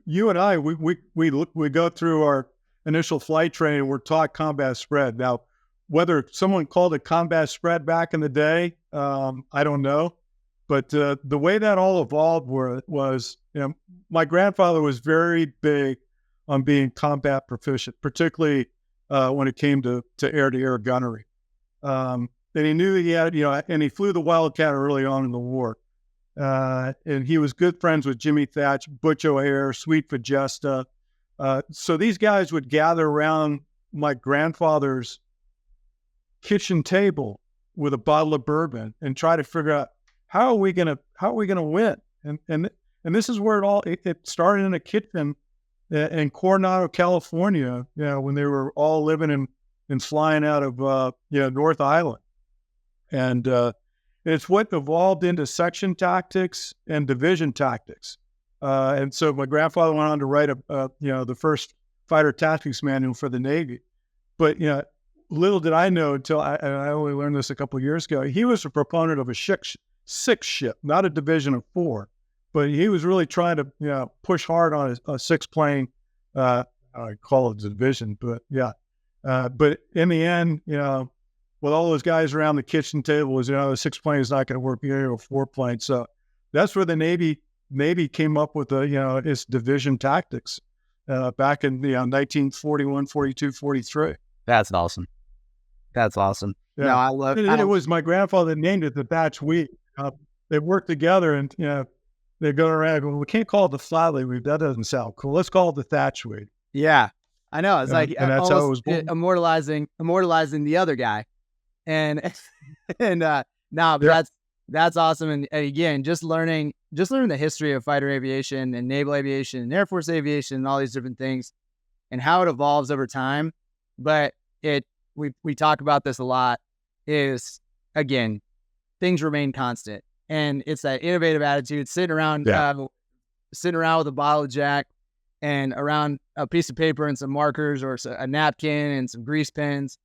S1: You and I, we go through our initial flight training. We're taught combat spread. Now, whether someone called it combat spread back in the day, I don't know. But the way that all evolved was, my grandfather was very big on being combat proficient, particularly when it came to air-to-air gunnery. And he knew he had, and he flew the Wildcat early on in the war. And he was good friends with Jimmy Thatch, Butch O'Hare, Sweet Fajesta. So these guys would gather around my grandfather's kitchen table with a bottle of bourbon and try to figure out, how are we gonna win? And this is where it started in a kitchen in Coronado, California. When they were all living and flying out of North Island, and it's what evolved into section tactics and division tactics. And so my grandfather went on to write the first fighter tactics manual for the Navy. But little did I know until I only learned this a couple of years ago. He was a proponent of a six ship, not a division of 4, but he was really trying to push hard on a 6-plane. I call it a division, but but in the end, with all those guys around the kitchen table, was the 6-plane is not going to work. You need a 4-plane. So that's where the Navy came up with its division tactics back in 1941, 42, 43.
S3: That's awesome. That's awesome.
S1: Yeah.
S3: No, I love it.
S1: It was my grandfather that named it the thatch weave. They work together, and they go around. Well, we can't call it the Flatley weave. That doesn't sound cool. Let's call it the thatch weave.
S3: Yeah, I know. It's like,
S1: and that's how it was born.
S3: Immortalizing the other guy, and No, but
S1: Yeah.
S3: that's awesome. And again, just learning the history of fighter aviation and naval aviation and Air Force aviation and all these different things and how it evolves over time. But we talk about this a lot is, again, things remain constant. And it's that innovative attitude, sitting around with a bottle of Jack and around a piece of paper and some markers or a napkin and some grease pens,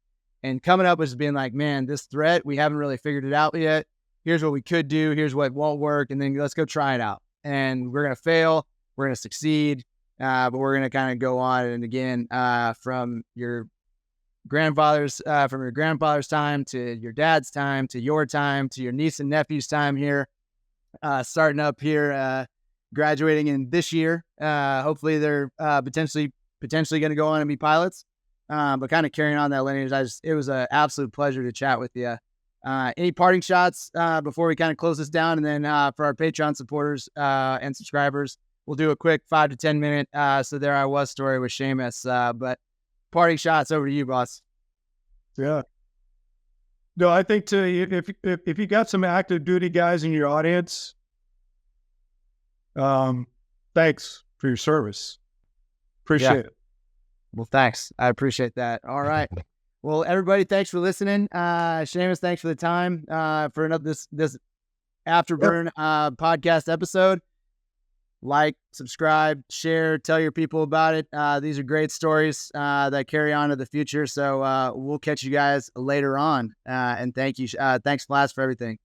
S3: and coming up with just being like, man, this threat, we haven't really figured it out yet. Here's what we could do. Here's what won't work. And then let's go try it out. And we're going to fail. We're going to succeed. But we're going to kind of go on. And again, from your grandfather's time to your dad's time, to your time, to your niece and nephew's time here, starting up here, graduating in this year. Hopefully they're potentially going to go on and be pilots. But kind of carrying on that lineage, it was an absolute pleasure to chat with you. Any parting shots before we kind of close this down? And then for our Patreon supporters and subscribers, we'll do a quick 5 to 10 minute So There I Was story with Seamus. But parting shots, over to you, boss.
S1: Yeah. No, I think if you got some active duty guys in your audience, thanks for your service. Appreciate it.
S3: Well, thanks. I appreciate that. All right. Well, everybody, thanks for listening. Seamus, thanks for the time for another this Afterburn podcast episode. Like, subscribe, share, tell your people about it. These are great stories that carry on to the future. So we'll catch you guys later on. And thank you. Thanks, Flash, for everything.